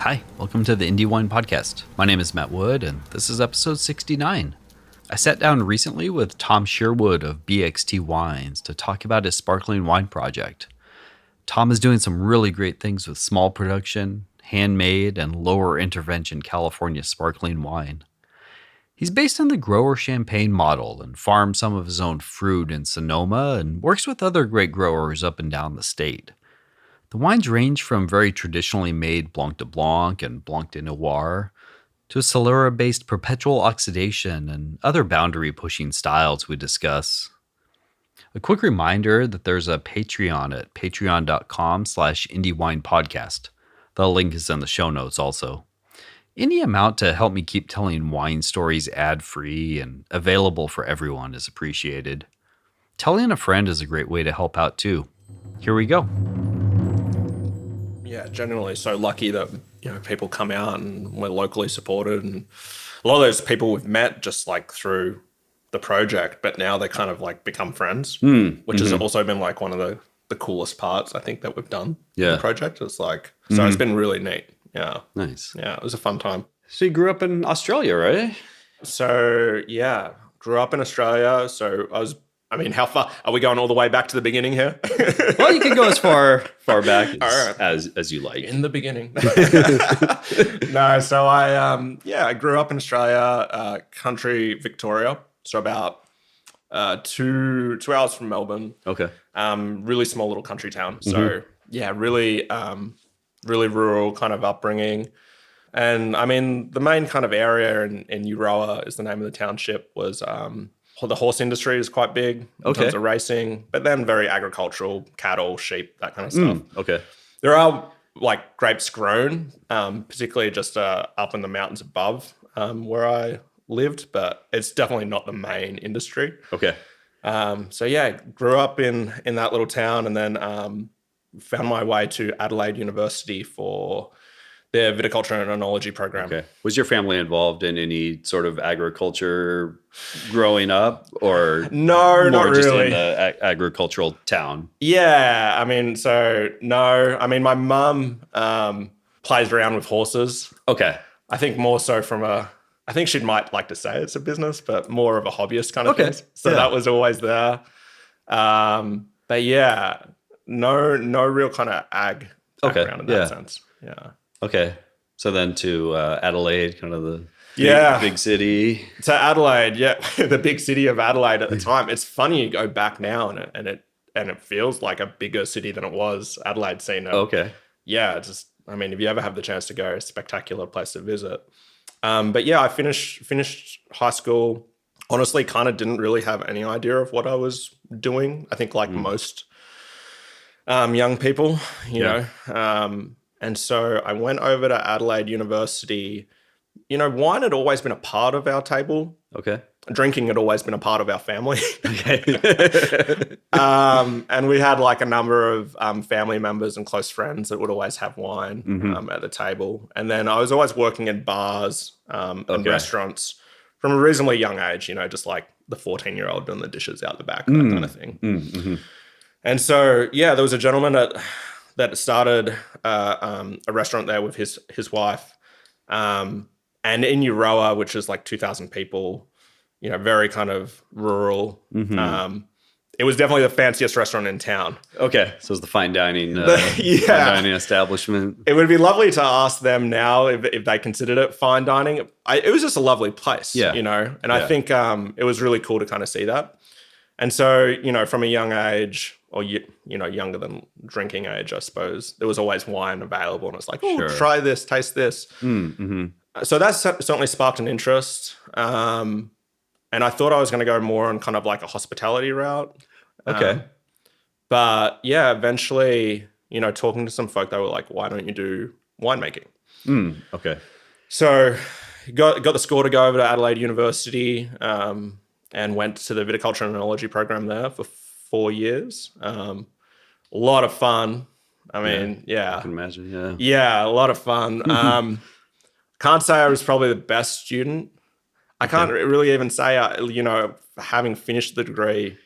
Hi, welcome to the Indie Wine Podcast. My name is Matt Wood, and this is episode 69. I sat down recently with Tom Sherwood of BXT Wines to talk about his sparkling wine project. Tom is doing some really great things with small production, handmade, and lower intervention California sparkling wine. He's based on the grower champagne model and farms some of his own fruit in Sonoma and works with other great growers up and down the state. The wines range from very traditionally made Blanc de Blanc and Blanc de Noir to Solera-based perpetual oxidation and other boundary-pushing styles we discuss. A quick reminder that there's a Patreon at patreon.com/indiewinepodcast. The link is in the show notes also. Any amount to help me keep telling wine stories ad-free and available for everyone is appreciated. Telling a friend is a great way to help out too. Here we go. Yeah, genuinely so lucky that people come out and we're locally supported, and a lot of those people we've met just like through the project, but now they kind of like become friends, which has also been like one of the coolest parts I think that we've done. Yeah, the project is like so it's been really neat. Yeah, nice. Yeah, it was a fun time. So you grew up in Australia, right? So yeah, grew up in Australia. So how far are we going? All the way back to the beginning here? Well, you can go as far back as you like. In the beginning. No, so I grew up in Australia, country Victoria. So about 2 hours from Melbourne. Okay. Really small little country town. So yeah, really rural kind of upbringing. And I mean, the main kind of area in Euroa is the name of the township was the horse industry is quite big in terms of racing, but then very agricultural, cattle, sheep, that kind of stuff. Okay. There are like grapes grown, particularly just up in the mountains above where I lived, but it's definitely not the main industry. Okay. So yeah, grew up in that little town, and then found my way to Adelaide University for their viticulture and enology program. Okay. Was your family involved in any sort of agriculture growing up, or no, not just really in the agricultural town? Yeah, I mean, so no, I mean, my mum plays around with horses. Okay. I think more so I think she might like to say it's a business, but more of a hobbyist kind of thing. So that was always there. But yeah, no real kind of ag background in that sense. Yeah. Okay. So then to Adelaide, kind of the big city. To Adelaide, yeah, the big city of Adelaide at the time. It's funny, you go back now and it feels like a bigger city than it was. Adelaide's seen it. Okay. Yeah, if you ever have the chance to go, a spectacular place to visit. But yeah, I finished high school. Honestly, kind of didn't really have any idea of what I was doing. I think like most young people, you know. And so I went over to Adelaide University. Wine had always been a part of our table. Okay. Drinking had always been a part of our family. Okay. And we had like a number of family members and close friends that would always have wine at the table. And then I was always working in bars and restaurants from a reasonably young age, just like the 14-year-old doing the dishes out the back, that kind of thing. Mm-hmm. And so, yeah, there was a gentleman that started a restaurant there with his wife. And in Euroa, which is like 2,000 people, very kind of rural. It was definitely the fanciest restaurant in town. Okay. So it's the fine dining fine dining establishment. It would be lovely to ask them now if they considered it fine dining. It was just a lovely place, and I think it was really cool to kind of see that. And so, from a young age, or, younger than drinking age, I suppose, there was always wine available. And it's like, try this, taste this. So that certainly sparked an interest. And I thought I was going to go more on kind of like a hospitality route. Okay. But yeah, eventually, talking to some folk, they were like, why don't you do winemaking? Okay. So got the score to go over to Adelaide University and went to the viticulture and enology program there for 4 years. A lot of fun. I mean, I can imagine, Yeah, a lot of fun. Can't say I was probably the best student. I can't really even say, having finished the degree,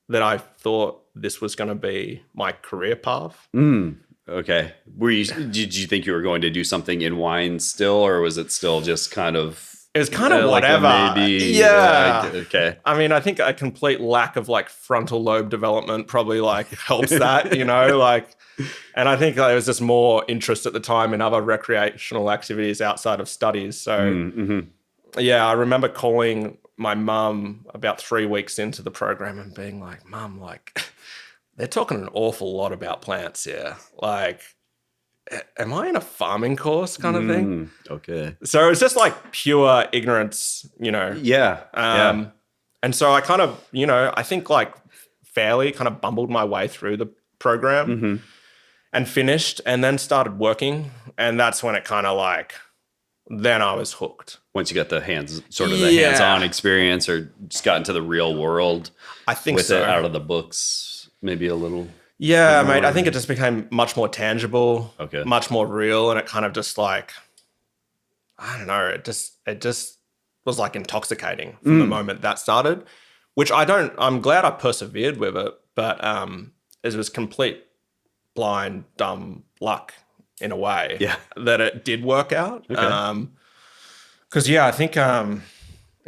that I thought this was going to be my career path. Okay. Did you think you were going to do something in wine still, or was it still just kind of It was kind of like a whatever. maybe? Yeah. Okay. I mean, I think a complete lack of like frontal lobe development probably like helps that, like, and I think there was just more interest at the time in other recreational activities outside of studies. So yeah, I remember calling my mum about 3 weeks into the program and being like, Mum, like, they're talking an awful lot about plants here. Like, am I in a farming course kind of thing? Okay. So it's just like pure ignorance, Yeah. Yeah. And so I kind of, I think like fairly kind of bumbled my way through the program and finished and then started working. And that's when it kind of like, then I was hooked. Once you got the hands-on experience, or just got into the real world, I think with so. it out of the books, maybe a little. Yeah, mate. I think it just became much more tangible, much more real, and it kind of just like, I don't know. It just was like intoxicating from the moment that started, which I'm glad I persevered with it, but it was complete blind, dumb luck in a way that it did work out. Okay. Because I think in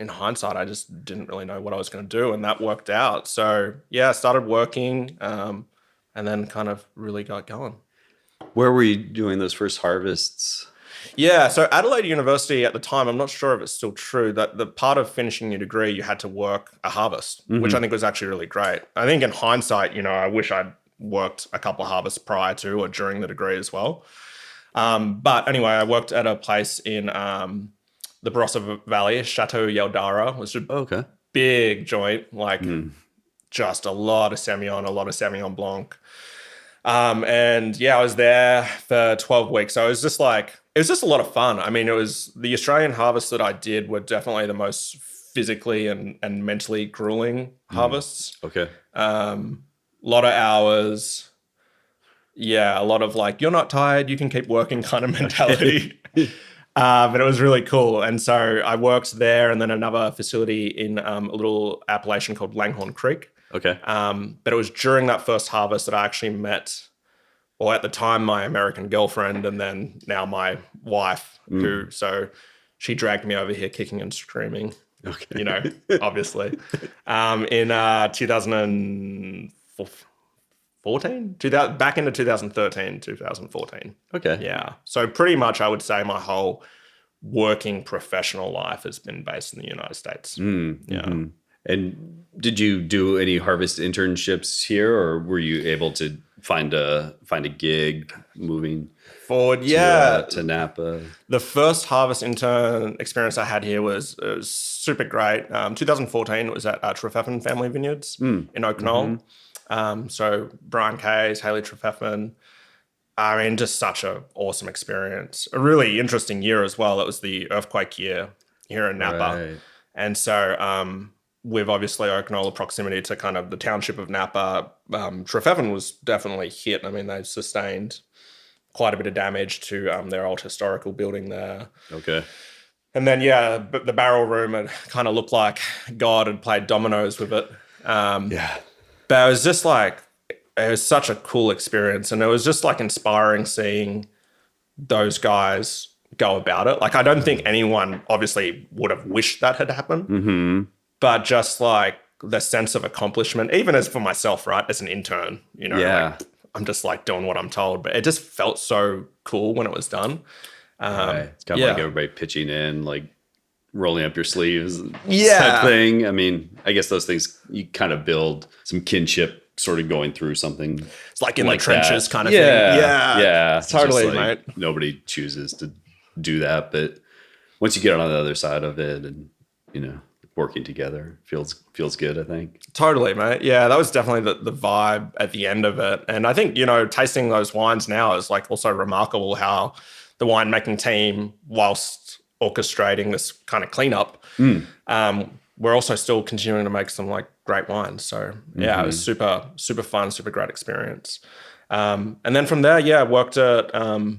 hindsight, I just didn't really know what I was going to do, and that worked out. So I started working, and then kind of really got going. Where were you doing those first harvests? Yeah, so Adelaide University at the time, I'm not sure if it's still true, that the part of finishing your degree, you had to work a harvest, which I think was actually really great. I think in hindsight, I wish I'd worked a couple of harvests prior to or during the degree as well. But anyway, I worked at a place in the Barossa Valley, Chateau Yeldara, which is a big joint, like just a lot of Semillon Blanc. And I was there for 12 weeks. So it was just a lot of fun. I mean, it was the Australian harvests that I did were definitely the most physically and mentally grueling harvests. Okay. A lot of hours. Yeah, a lot of like, you're not tired, you can keep working kind of mentality. But it was really cool. And so I worked there and then another facility in a little appellation called Langhorne Creek. Okay. But it was during that first harvest that I actually met, or at the time, my American girlfriend, and then now my wife, so she dragged me over here kicking and screaming, obviously, in 2014, back into 2013, 2014. Okay. Yeah. So pretty much I would say my whole working professional life has been based in the United States. Yeah. And did you do any harvest internships here, or were you able to find a gig moving forward? To Napa? The first harvest intern experience I had here was super great. 2014 was at Trefethen Family Vineyards in Oak Knoll. So Brian Case, Haley Trefethen. I mean, just such an awesome experience. A really interesting year as well. It was the earthquake year here in Napa. Right. And so with obviously Oak Knoll, proximity to kind of the township of Napa, Trefethen was definitely hit. I mean, they sustained quite a bit of damage to their old historical building there. Okay. And then, the barrel room, it kind of looked like God had played dominoes with it. But it was just like, it was such a cool experience. And it was just like inspiring seeing those guys go about it. Like, I don't think anyone obviously would have wished that had happened. But just like the sense of accomplishment, even as for myself, right, as an intern, like, I'm just like doing what I'm told. But it just felt so cool when it was done. It's kind of like everybody pitching in, like rolling up your sleeves type thing. I mean, I guess those things, you kind of build some kinship sort of going through something. It's like in the trenches kind of thing. Yeah, totally, like, mate. Nobody chooses to do that. But once you get on the other side of it and, working together feels good, I think. Totally, mate. Yeah, that was definitely the vibe at the end of it. And I think, tasting those wines now is like also remarkable how the winemaking team, whilst orchestrating this kind of cleanup, we're also still continuing to make some like great wines. So it was super, super fun, super great experience. And then from there, I worked at a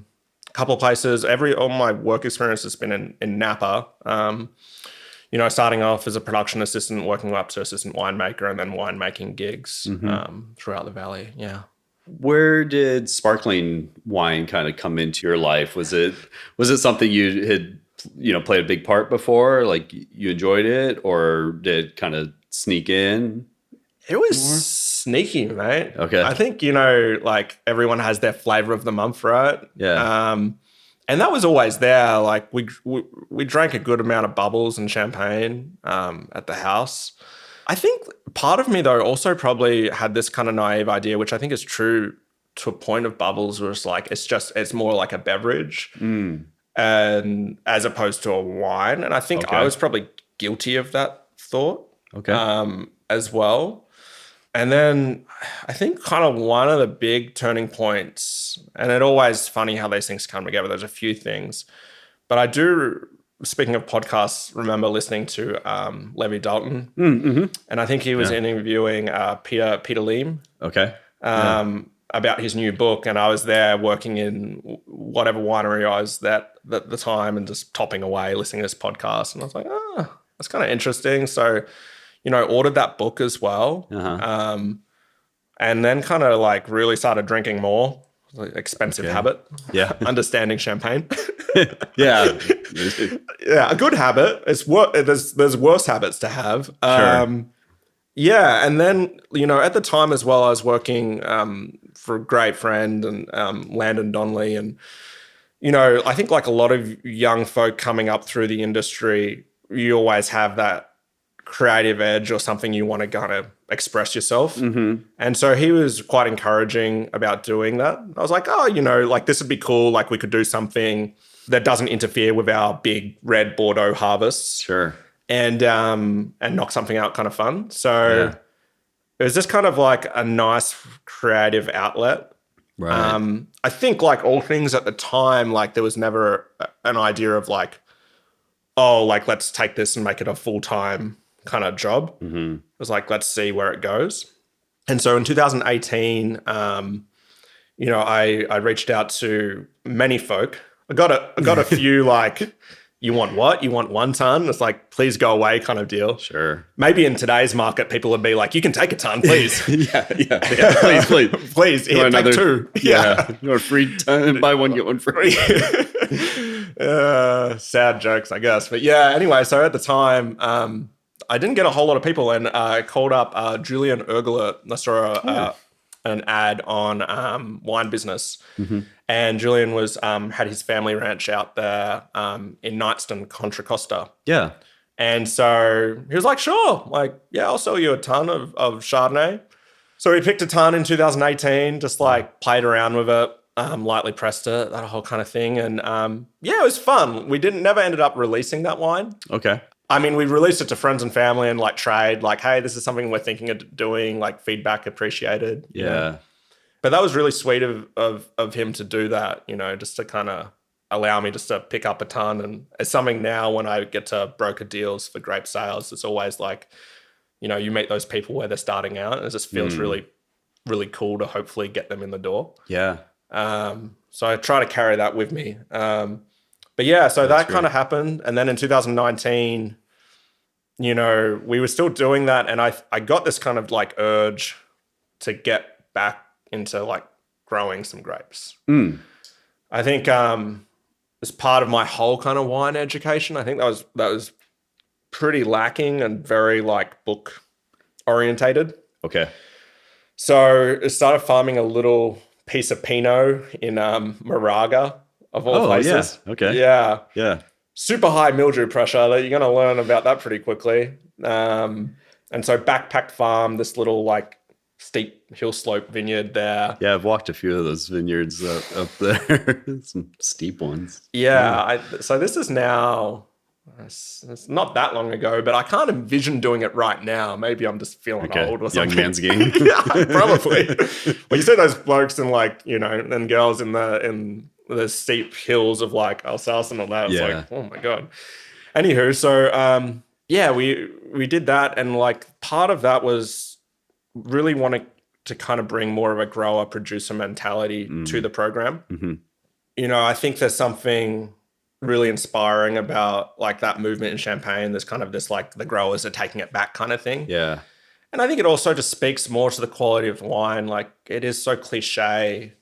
couple of places. All my work experience has been in Napa. Starting off as a production assistant, working up to assistant winemaker, and then winemaking gigs throughout the valley. Yeah. Where did sparkling wine kind of come into your life? Was it something you had, played a big part before? Like you enjoyed it, or did it kind of sneak in It was more? sneaky, mate. Okay. I think, like everyone has their flavor of the month, right? Yeah. And that was always there. Like we drank a good amount of bubbles and champagne at the house. I think part of me though also probably had this kind of naive idea, which I think is true to a point of bubbles, where it's like it's more like a beverage, and as opposed to a wine. And I think I Okay. was probably guilty of that thought Okay. as well. And then I think kind of one of the big turning points, and it's always funny how these things come together. There's a few things, but I do, speaking of podcasts, remember listening to Levi Dalton, and I think he was interviewing Peter Lim Okay. about his new book, and I was there working in whatever winery I was at the time, and just topping away listening to this podcast, and I was like, that's kind of interesting. So, ordered that book as well. And then kind of like really started drinking more. Like expensive habit. Yeah. Understanding champagne. Yeah. Yeah, a good habit. There's worse habits to have. Sure. Yeah, and then at the time as well, I was working for a great friend and Landon Donnelly, and I think like a lot of young folk coming up through the industry, you always have that creative edge or something you want to kind of express yourself. And so he was quite encouraging about doing that. I was like, like this would be cool. Like we could do something that doesn't interfere with our big red Bordeaux harvests. Sure. And knock something out kind of fun. So it was just kind of like a nice creative outlet. Right. I think like all things at the time, like there was never an idea of like, oh, like let's take this and make it a full-time kind of job. It was like, let's see where it goes. And so in 2018, I reached out to many folk. I got a few like, you want what? You want 1 ton? It's like, please go away kind of deal. Sure. Maybe in today's market, people would be like, you can take a ton, please. Yeah. Please. Please, here, take 2. Yeah. You want a free ton? Buy one, get one free. Sad jokes, I guess. But yeah, anyway, so at the time, I didn't get a whole lot of people, and I called up Julian Ergler. I saw an ad on Wine Business, and Julian was had his family ranch out there in Knightston, Contra Costa. Yeah. And so he was like, sure, like, yeah, I'll sell you a ton of Chardonnay. So we picked a ton in 2018, just like played around with it, lightly pressed it, that whole kind of thing. And it was fun. We never ended up releasing that wine. Okay. I mean, we released it to friends and family and like trade, like, hey, this is something we're thinking of doing, like feedback appreciated. Yeah. But that was really sweet of him to do that, just to kind of allow me just to pick up a ton. And it's something now when I get to broker deals for grape sales, it's always like, you meet those people where they're starting out, and it just feels really, really cool to hopefully get them in the door. Yeah. So I try to carry that with me. But yeah, so that kind of happened. And then in 2019, we were still doing that. And I got this kind of like urge to get back into like growing some grapes. I think as part of my whole kind of wine education, I think that was pretty lacking and very like book orientated. Okay. So I started farming a little piece of Pinot in Moraga, of all places. Yeah. Okay. Yeah. Yeah. Super high mildew pressure. You're going to learn about that pretty quickly. And so backpack farm, this little like steep hill slope vineyard there. Yeah, I've walked a few of those vineyards up there. Some steep ones. Yeah. So this is now, it's not that long ago, but I can't envision doing it right now. Maybe I'm just feeling old or something. Young man's game. Yeah, probably. Well, you see those blokes and like, and girls in the steep hills of like Alsace and all that. It's like, oh my God. Anywho, so we did that, and like part of that was really wanting to kind of bring more of a grower producer mentality to the program. I think there's something really inspiring about like that movement in Champagne. There's kind of this like the growers are taking it back kind of thing. Yeah. And I think it also just speaks more to the quality of wine. Like it is so cliche,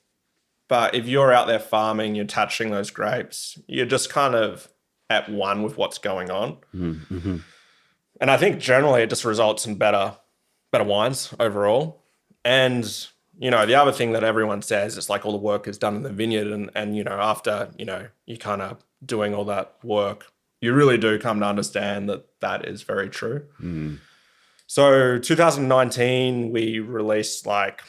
but if you're out there farming, you're touching those grapes, you're just kind of at one with what's going on. Mm-hmm. And I think generally it just results in better wines overall. And the other thing that everyone says is like all the work is done in the vineyard, and after you kind of doing all that work, you really do come to understand that that is very true. Mm. So 2019, we released like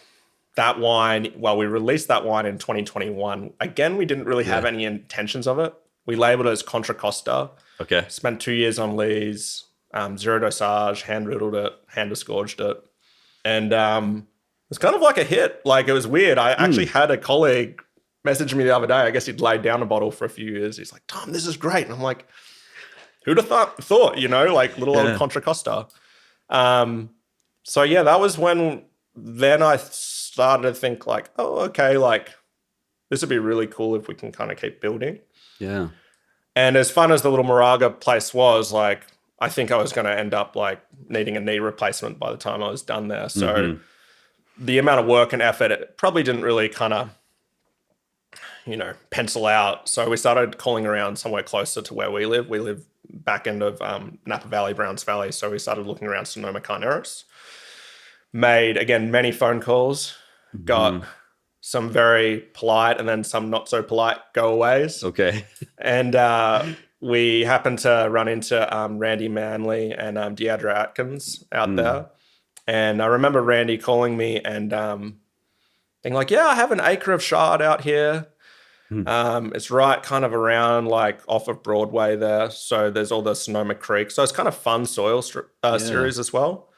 that wine. Well, we released that wine in 2021. Again, we didn't really have any intentions of it. We labeled it as Contra Costa. Okay. Spent 2 years on lees, zero dosage, hand riddled it, hand disgorged it. And it's kind of like a hit. Like it was weird. I actually had a colleague message me the other day. I guess he'd laid down a bottle for a few years. He's like, Tom, this is great. And I'm like, who'd have thought, like little old Contra Costa. So yeah, that was when then I started to think like, oh, okay, like this would be really cool if we can kind of keep building. Yeah. And as fun as the little Moraga place was, like, I think I was going to end up like needing a knee replacement by the time I was done there. So the amount of work and effort, it probably didn't really kind of, pencil out. So we started calling around somewhere closer to where we live. We live back end of Napa Valley, Browns Valley. So we started looking around Sonoma Carneros. Made, again, many phone calls. Got some very polite and then some not so polite go-aways. Okay. And we happened to run into Randy Manley and Deidre Atkins out there. And I remember Randy calling me and being like, yeah, I have an acre of Chard out here. It's right kind of around like off of Broadway there. So there's all the Sonoma Creek. So it's kind of fun soil series as well.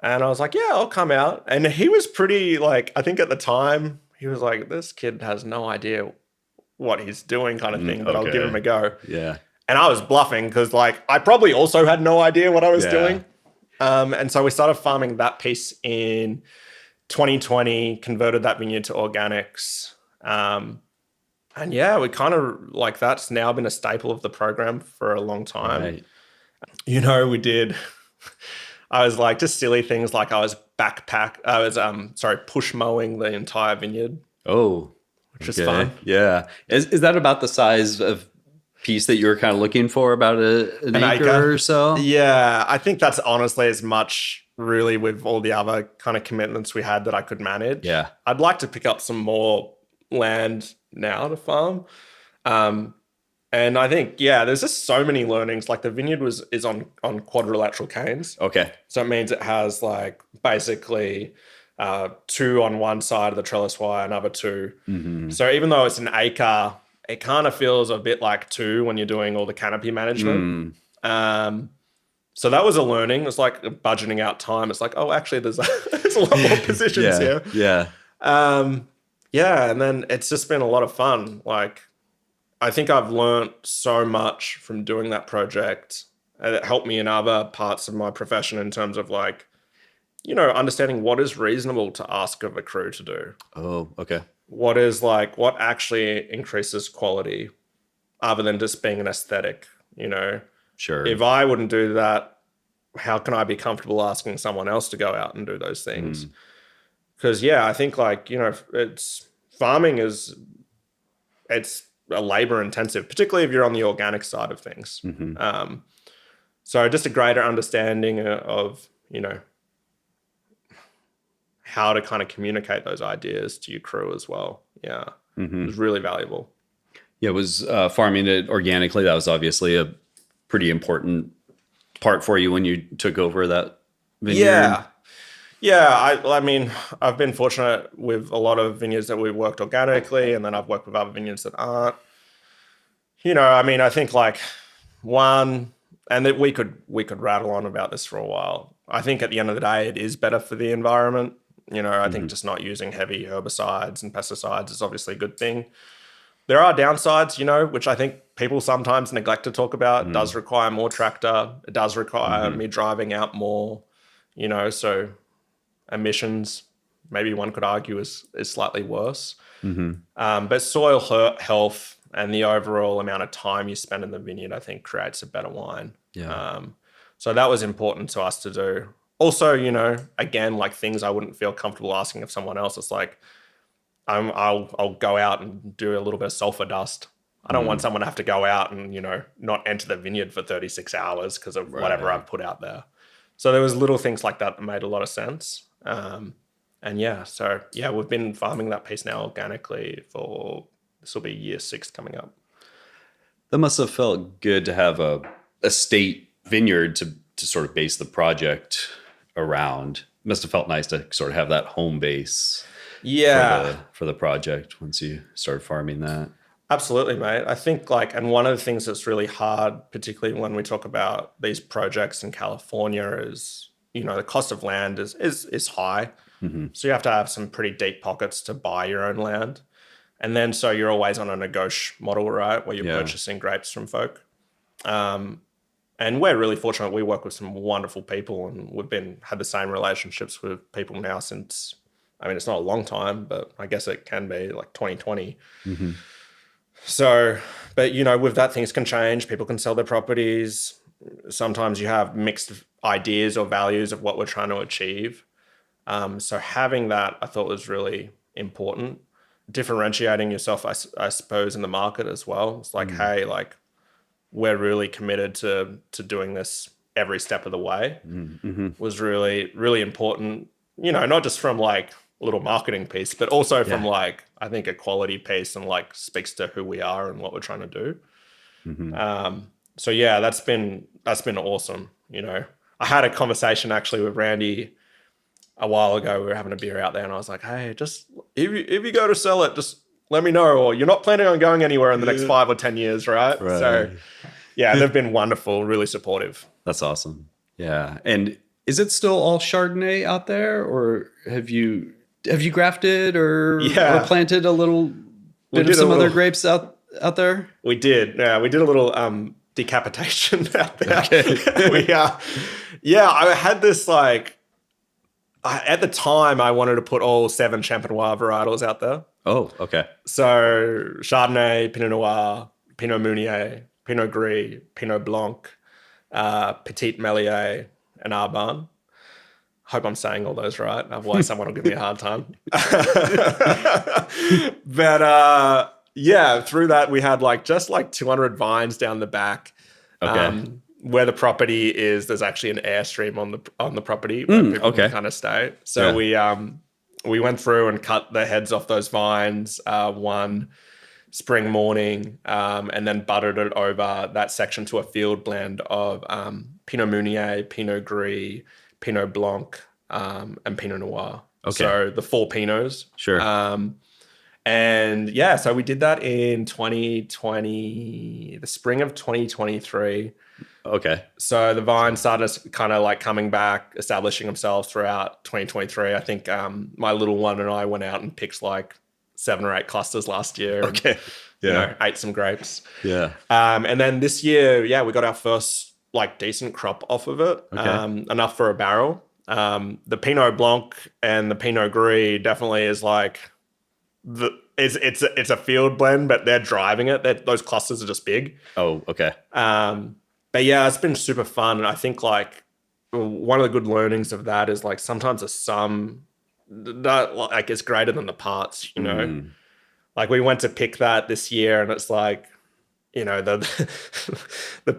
And I was like, yeah, I'll come out. And he was pretty like, I think at the time, he was like, this kid has no idea what he's doing kind of thing, but I'll give him a go. Yeah. And I was bluffing because like I probably also had no idea what I was doing. And so we started farming that piece in 2020, converted that vineyard to organics. And yeah, we kind of like that's now been a staple of the program for a long time. Right. We did, I was like just silly things like I was push mowing the entire vineyard. Oh, which is fun. Yeah. Is that about the size of piece that you were kind of looking for, about an acre or so? Yeah, I think that's honestly as much really with all the other kind of commitments we had that I could manage. Yeah. I'd like to pick up some more land now to farm. And I think, there's just so many learnings. Like the vineyard is on quadrilateral canes. Okay. So it means it has like basically 2 on one side of the trellis wire, another 2. So even though it's an acre, it kind of feels a bit like 2 when you're doing all the canopy management. So that was a learning. It's like budgeting out time. It's like, oh, actually there's a lot more positions here. Yeah. And then it's just been a lot of fun. Like, I think I've learned so much from doing that project, and it helped me in other parts of my profession in terms of like, understanding what is reasonable to ask of a crew to do. Oh, okay. What actually increases quality other than just being an aesthetic, Sure. If I wouldn't do that, how can I be comfortable asking someone else to go out and do those things? Because I think like, it's a labor intensive, particularly if you're on the organic side of things. So just a greater understanding of, how to kind of communicate those ideas to your crew as well. Yeah. It was really valuable. Yeah. Was farming it organically, that was obviously a pretty important part for you when you took over that vineyard? Yeah, I mean, I've been fortunate with a lot of vineyards that we've worked organically, and then I've worked with other vineyards that aren't. I think like one, and that we could rattle on about this for a while. I think at the end of the day, it is better for the environment. I think just not using heavy herbicides and pesticides is obviously a good thing. There are downsides, which I think people sometimes neglect to talk about. It does require more tractor. It does require me driving out more, so emissions, maybe one could argue is slightly worse. But soil health and the overall amount of time you spend in the vineyard, I think creates a better wine. Yeah. So that was important to us to do. Also, again, like things I wouldn't feel comfortable asking of someone else. It's like I'll go out and do a little bit of sulfur dust. I don't want someone to have to go out and, not enter the vineyard for 36 hours because of whatever I've put out there. So there was little things like that made a lot of sense. We've been farming that piece now organically for, this will be year 6 coming up. That must have felt good to have a state vineyard to sort of base the project around. Must have felt nice to sort of have that home base for the project once you started farming that. Absolutely, mate. I think and one of the things that's really hard, particularly when we talk about these projects in California, is, the cost of land is high. Mm-hmm. So you have to have some pretty deep pockets to buy your own land. And then so you're always on a negoti model, right? Where you're purchasing grapes from folk. And we're really fortunate. We work with some wonderful people, and we've had the same relationships with people now since, it's not a long time, but I guess it can be like 2020. Mm-hmm. So, but with that, things can change. People can sell their properties. Sometimes you have mixed ideas or values of what we're trying to achieve. So having that, I thought, was really important. Differentiating yourself, I suppose, in the market as well. It's like, hey, we're really committed to doing this every step of the way. Mm-hmm. Was really, really important. Not just from a little marketing piece, but also from I think a quality piece, and speaks to who we are and what we're trying to do. Mm-hmm. That's been awesome. I had a conversation actually with Randy a while ago. We were having a beer out there, and I was like, hey, just if you go to sell it, just let me know, or you're not planning on going anywhere in the next 5 or 10 years, right? So they've been wonderful, really supportive. That's awesome. Yeah. And is it still all Chardonnay out there, or have you grafted or planted a little bit of some other grapes out there? We did. Yeah, we did a little decapitation out there. Okay. I had this at the time I wanted to put all 7 Champenois varietals out there. Oh, okay. So Chardonnay, Pinot Noir, Pinot Meunier, Pinot Gris, Pinot Blanc, Petit Melier, and Arbonne. Hope I'm saying all those right. Otherwise, someone will give me a hard time. But through that, we had just 200 vines down the back. Okay. Where the property is, there's actually an airstream on the property where people can kind of stay. So we went through and cut the heads off those vines one spring morning, and then buttered it over that section to a field blend of Pinot Meunier, Pinot Gris, Pinot Blanc, and Pinot Noir. Okay. So the 4 Pinots. Sure. So we did that in 2020, the spring of 2023. Okay. So the vines started kind of coming back, establishing themselves throughout 2023. I think my little one and I went out and picked 7 or 8 clusters last year. Okay. And, ate some grapes. Yeah. And then this year, we got our first decent crop off of it. Okay. Enough for a barrel. The Pinot Blanc and the Pinot Gris definitely is it's a field blend, but they're driving it. Those clusters are just big. Oh, okay. But it's been super fun. And I think one of the good learnings of that is sometimes the sum that is greater than the parts, we went to pick that this year, and it's the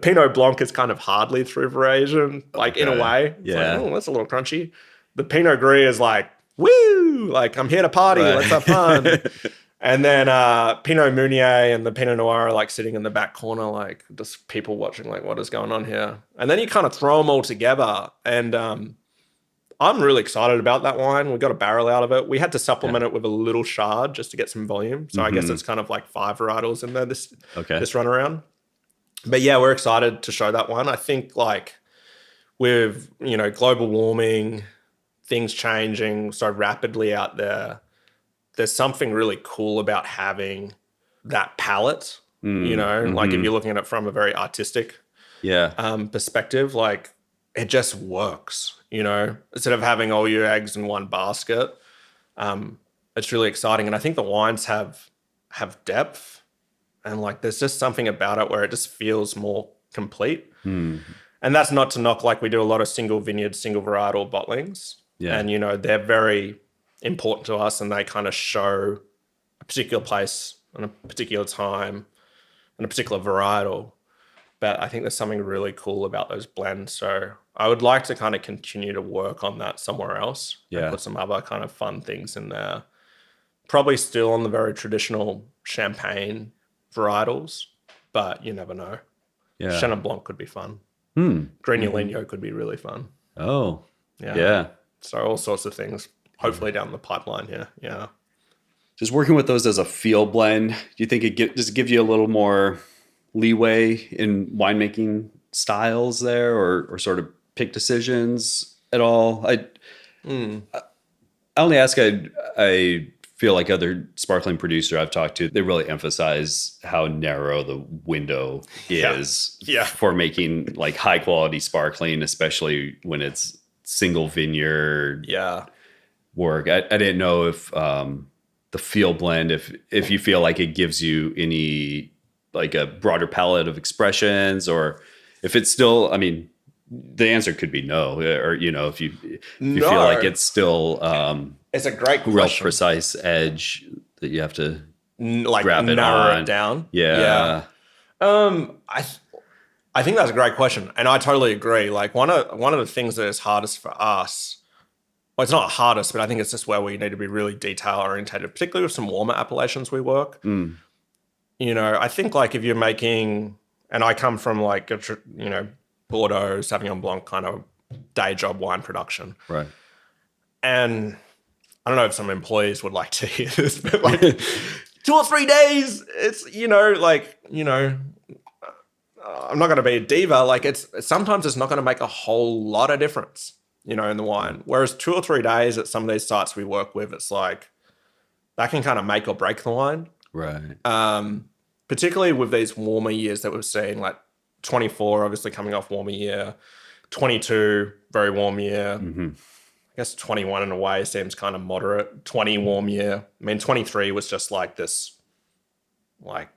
Pinot Blanc is kind of hardly through veraison, in a way. It's that's a little crunchy. The Pinot Gris is woo! I'm here to party. Right. Let's have fun. And then Pinot Meunier and the Pinot Noir are sitting in the back corner, just people watching, what is going on here? And then you kind of throw them all together. And I'm really excited about that wine. We got a barrel out of it. We had to supplement it with a little Chard just to get some volume. So I guess it's kind of 5 varietals in there this run around. But we're excited to show that one. I think with, global warming, things changing so rapidly out there, there's something really cool about having that palette, if you're looking at it from a very artistic perspective, it just works, instead of having all your eggs in one basket. It's really exciting. And I think the wines have depth, and there's just something about it where it just feels more complete. And that's not to knock, like we do a lot of single vineyard, single varietal bottlings. Yeah. And, they're very important to us and they kind of show a particular place and a particular time and a particular varietal. But I think there's something really cool about those blends. So I would like to kind of continue to work on that somewhere else. Yeah. And put some other kind of fun things in there. Probably still on the very traditional champagne varietals, but you never know. Yeah. Chenin Blanc could be fun. Granulino could be really fun. Oh, Yeah. yeah. So all sorts of things, hopefully down the pipeline here. Yeah. Just working with those as a field blend, do you think does it give you a little more leeway in winemaking styles there, or sort of pick decisions at all? I only ask. I feel like other sparkling producer I've talked to, they really emphasize how narrow the window is for making like high quality sparkling, especially when it's single vineyard work. I didn't know if the field blend, if you feel like it gives you any like a broader palette of expressions, or if it's still, I mean, the answer could be no, or if you feel like it's still it's a great real question. precise edge that you have to like grab it narrow on. it down. Yeah. I think that's a great question, and I totally agree. Like one of the things that is hardest for us, well, it's not hardest, but I think it's just where we need to be really detail orientated, particularly with some warmer appellations we work. I think like if you're making, and I come from like a Bordeaux, Sauvignon Blanc kind of day job wine production, Right. And I don't know if some employees would like to hear this, but like 2 or 3 days, it's I'm not going to be a diva. Like sometimes it's not going to make a whole lot of difference, in the wine. Whereas 2 or 3 days at some of these sites we work with, it's like that can kind of make or break the wine. Right. Particularly with these warmer years that we've seen, like 24, obviously coming off warmer year, 22, very warm year. I guess 21 in a way seems kind of moderate. 20 warm year. I mean, 23 was just like this, like,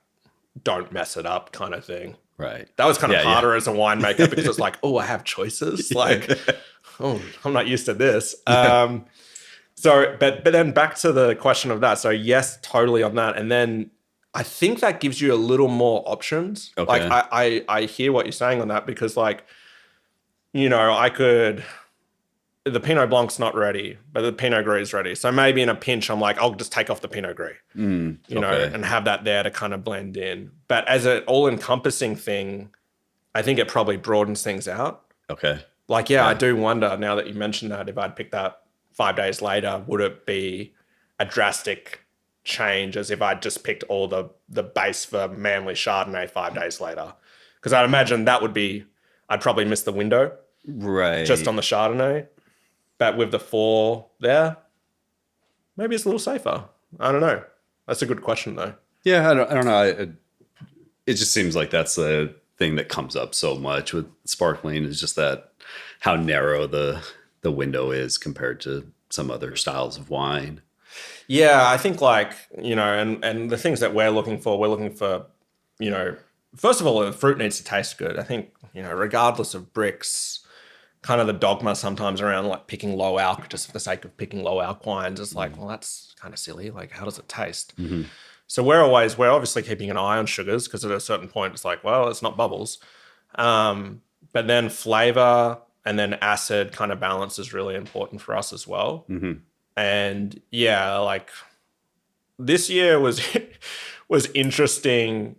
don't mess it up kind of thing. Right. That was kind of harder as a winemaker because it's like, oh, I have choices. Like, oh, I'm not used to this. So, but then back to the question of that. So yes, totally on that. And then I think that gives you a little more options. Okay. Like I hear what you're saying on that because like, the Pinot Blanc's not ready, but the Pinot Gris is ready. So maybe in a pinch, I'm like, I'll just take off the Pinot Gris, and have that there to kind of blend in. But as an all-encompassing thing, I think it probably broadens things out. Okay. Like, I do wonder now that you mentioned that if I'd picked that 5 days later, would it be a drastic change as if I'd just picked all the base for Manly Chardonnay 5 days later? Because I'd imagine that would be, I'd probably miss the window. Right. Just on the Chardonnay. But with the 4 there, maybe it's a little safer. I don't know. That's a good question, though. Yeah, I don't know. It just seems like that's the thing that comes up so much with sparkling is just that how narrow the window is compared to some other styles of wine. Yeah, I think like, and the things that we're looking for, first of all, the fruit needs to taste good. I think, regardless of bricks, kind of the dogma sometimes around like picking low alc just for the sake of picking low alc wines is like, well, that's kind of silly. Like, how does it taste? So we're obviously keeping an eye on sugars because at a certain point it's like, well, it's not bubbles. But then flavor and then acid kind of balance is really important for us as well. And like this year was interesting,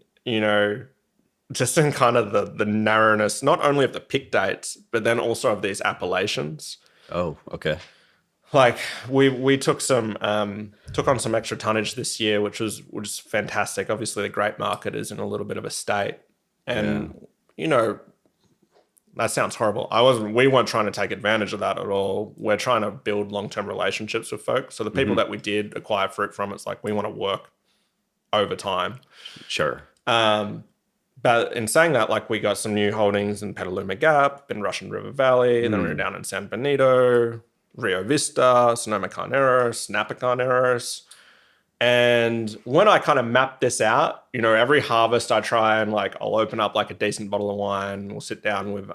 just in kind of the narrowness, not only of the pick dates, but then also of these appellations. Oh, okay. Like we took on some extra tonnage this year, which was fantastic. Obviously, the grape market is in a little bit of a state, and that sounds horrible. We weren't trying to take advantage of that at all. We're trying to build long-term relationships with folks. So the people that we did acquire fruit from, it's like we want to work over time. Sure. But in saying that, like we got some new holdings in Petaluma Gap, in Russian River Valley, then we were down in San Benito, Rio Vista, Sonoma Carneros, Napa Carneros. And when I kind of map this out, every harvest I try and like, I'll open up like a decent bottle of wine. We'll sit down with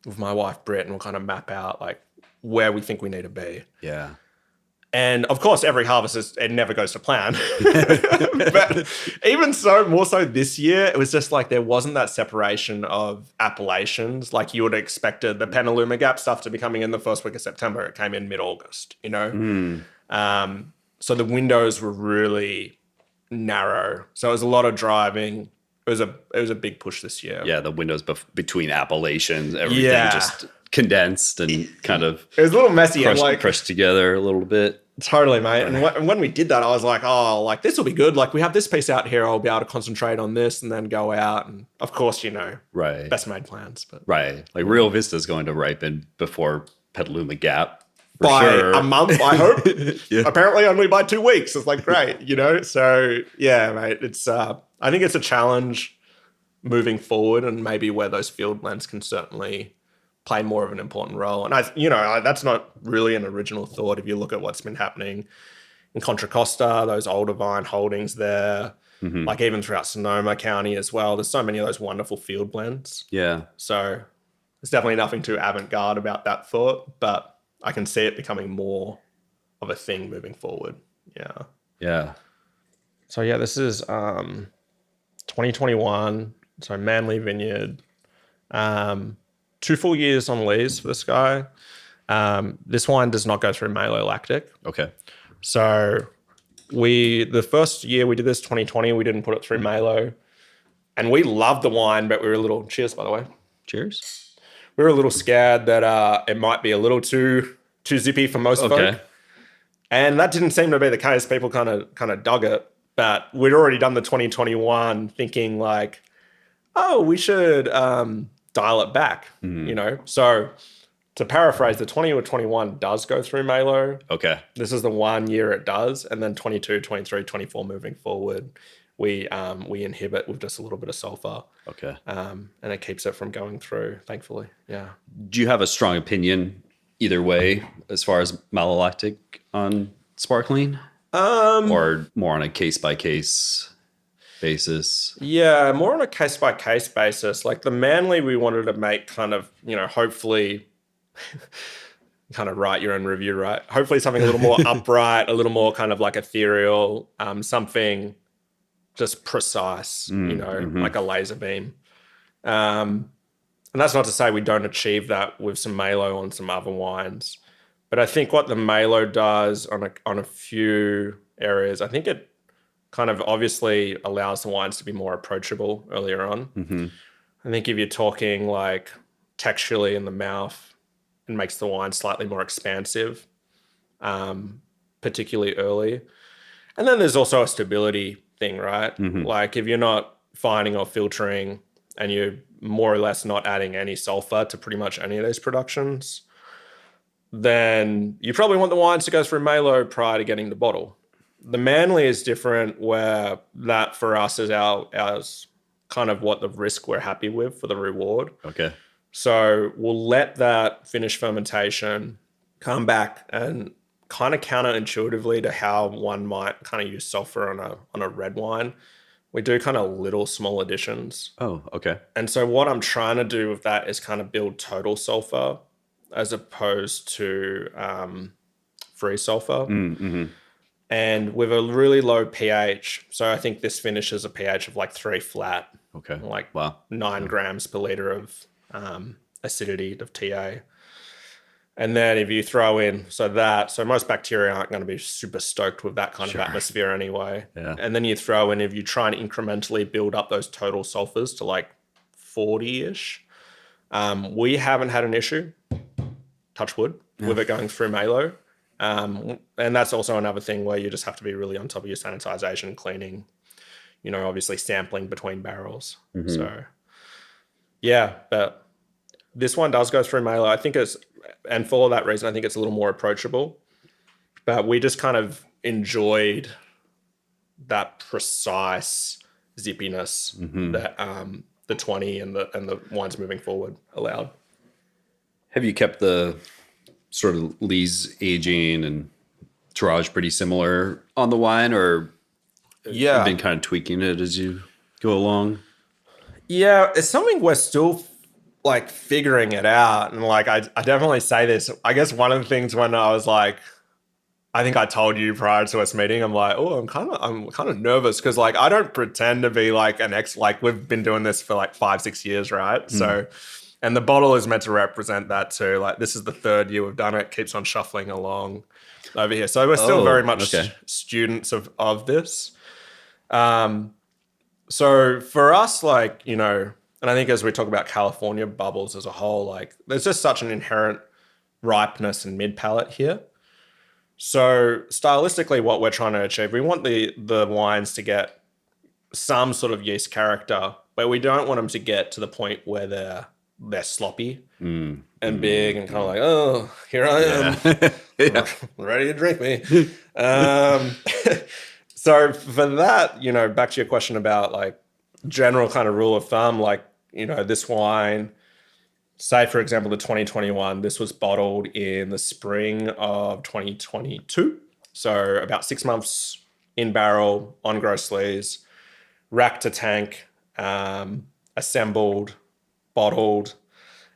with my wife Britt, and we'll kind of map out like where we think we need to be. Yeah. And of course, every harvest it never goes to plan. But even so, more so this year, it was just like there wasn't that separation of appellations like you would have expected the Petaluma Gap stuff to be coming in the first week of September. It came in mid-August, you know? So the windows were really narrow. So it was a lot of driving. It was a big push this year. Yeah, the windows between appellations, everything just condensed and kind of it was a little messy crushed together a little bit. Totally, mate. And when we did that, I was like, oh, like this will be good. Like we have this piece out here, I'll be able to concentrate on this and then go out. And of course, you know, right, best made plans. But right, like Rio Vista is going to ripen before Petaluma Gap. By a month, I hope. Apparently only by 2 weeks. It's like, great, you know? So yeah, mate, it's, I think it's a challenge moving forward and maybe where those field blends can certainly play more of an important role. And that's not really an original thought. If you look at what's been happening in Contra Costa, those older vine holdings there, like even throughout Sonoma County as well, there's so many of those wonderful field blends. Yeah. So there's definitely nothing too avant-garde about that thought, but I can see it becoming more of a thing moving forward. Yeah. Yeah. So yeah, this is 2021. So Manly Vineyard. 2 full years on lees for this guy. This wine does not go through malolactic. Okay. So the first year we did this, 2020, we didn't put it through malo. And we loved the wine, but we were a little, cheers by the way. Cheers. We were a little scared that it might be a little too zippy for most folk. And that didn't seem to be the case. People kind of dug it. But we'd already done the 2021 thinking like, oh, we should dial it back, you know? So to paraphrase, the 20 or 21 does go through malo. Okay. This is the 1 year it does. And then 22, 23, 24 moving forward, we inhibit with just a little bit of sulfur. Okay. And it keeps it from going through, thankfully. Yeah. Do you have a strong opinion either way as far as malolactic on sparkling? Or more on a case-by-case basis? Yeah, more on a case-by-case basis. Like the Manly we wanted to make kind of, you know, hopefully kind of write your own review, right? Hopefully something a little more upright, a little more kind of like ethereal, something just precise, you know, like a laser beam. And that's not to say we don't achieve that with some malo on some other wines. But I think what the malo does on a few areas, I think it kind of obviously allows the wines to be more approachable earlier on. I think if you're talking like texturally in the mouth, it makes the wine slightly more expansive, particularly early. And then there's also a stability thing, right? Like if you're not fining or filtering and you're more or less not adding any sulfur to pretty much any of those productions, then you probably want the wines to go through malo prior to getting the bottle. The Manly is different, where that for us is ours kind of what the risk we're happy with for the reward. Okay. So we'll let that finished fermentation come back, and kind of counterintuitively to how one might kind of use sulfur on a red wine, we do kind of little small additions. Oh, okay. And so what I'm trying to do with that is kind of build total sulfur as opposed to free sulfur. And with a really low pH. So I think this finishes a pH of like 3 flat. Okay. Like 9 grams per liter of acidity of TA. And then if you throw in, so most bacteria aren't going to be super stoked with that kind of atmosphere anyway. Yeah. And then you throw in, if you try and incrementally build up those total sulfurs to like 40-ish, we haven't had an issue, touch wood, with it going through malo. And that's also another thing where you just have to be really on top of your sanitization, cleaning, you know, obviously sampling between barrels. So yeah, but this one does go through malo. I think and for that reason, I think it's a little more approachable, but we just kind of enjoyed that precise zippiness that the 20 and the wines moving forward allowed. Have you kept the sort of lees aging and tirage pretty similar on the wine, or you've been kind of tweaking it as you go along? Yeah, it's something we're still like figuring it out. And like, I definitely say this. I guess one of the things when I was like, I think I told you prior to us meeting, I'm like, oh, I'm kind of nervous because like I don't pretend to be like like we've been doing this for like 5-6 years, right? So, and the bottle is meant to represent that too. Like this is the third year we've done it, keeps on shuffling along over here. So we're still very much students of this. So for us, like, you know, and I think as we talk about California bubbles as a whole, like there's just such an inherent ripeness and mid palate here. So stylistically, what we're trying to achieve, we want the wines to get some sort of yeast character, but we don't want them to get to the point where they're sloppy and big and kind of like, oh, here I am, ready to drink me. So for that, you know, back to your question about like general kind of rule of thumb, like, you know, this wine, say, for example, the 2021, this was bottled in the spring of 2022. So about 6 months in barrel, on gross lees, rack to tank, assembled, bottled.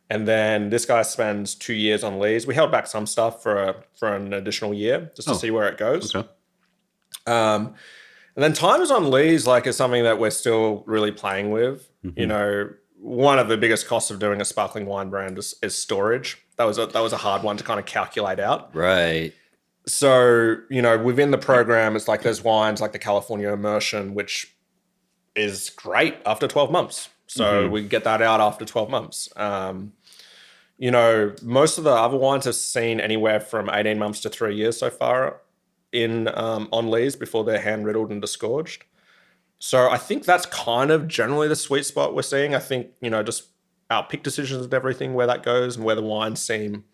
And then this guy spends 2 years on lees. We held back some stuff for an additional year just to see where it goes. Okay. And then times on lees, like, is something that we're still really playing with. You know, one of the biggest costs of doing a sparkling wine brand is storage. That was a hard one to kind of calculate out. Right. So, you know, within the program, it's like there's wines like the California Immersion, which is great after 12 months. So we get that out after 12 months. You know, most of the other wines have seen anywhere from 18 months to 3 years so far in on lees before they're hand riddled and disgorged. So I think that's kind of generally the sweet spot we're seeing. I think, you know, just our pick decisions and everything, where that goes and where the wines seem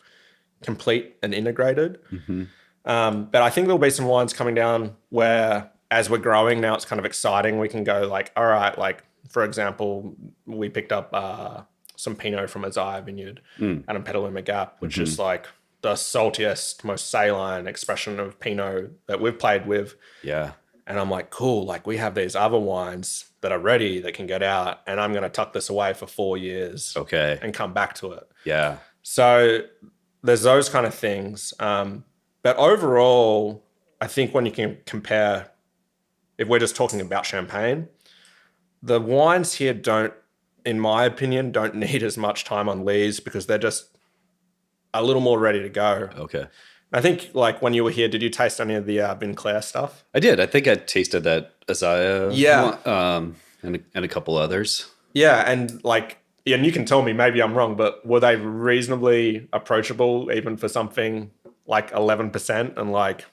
complete and integrated. But I think there'll be some wines coming down where, as we're growing now, it's kind of exciting. We can go like, all right, like, for example, we picked up some Pinot from Isaiah Vineyard out in Petaluma Gap, which is like the saltiest, most saline expression of Pinot that we've played with. Yeah. And I'm like, cool, like we have these other wines that are ready that can get out, and I'm going to tuck this away for 4 years. Okay. And come back to it. Yeah. So there's those kind of things. But overall, I think when you can compare, if we're just talking about champagne, the wines here don't, in my opinion, don't need as much time on lees because they're just a little more ready to go. Okay. I think, like, when you were here, did you taste any of the Vinclair stuff? I did. I think I tasted that Isaiah. Yeah. And a couple others. Yeah, and like, and you can tell me, maybe I'm wrong, but were they reasonably approachable even for something like 11% and like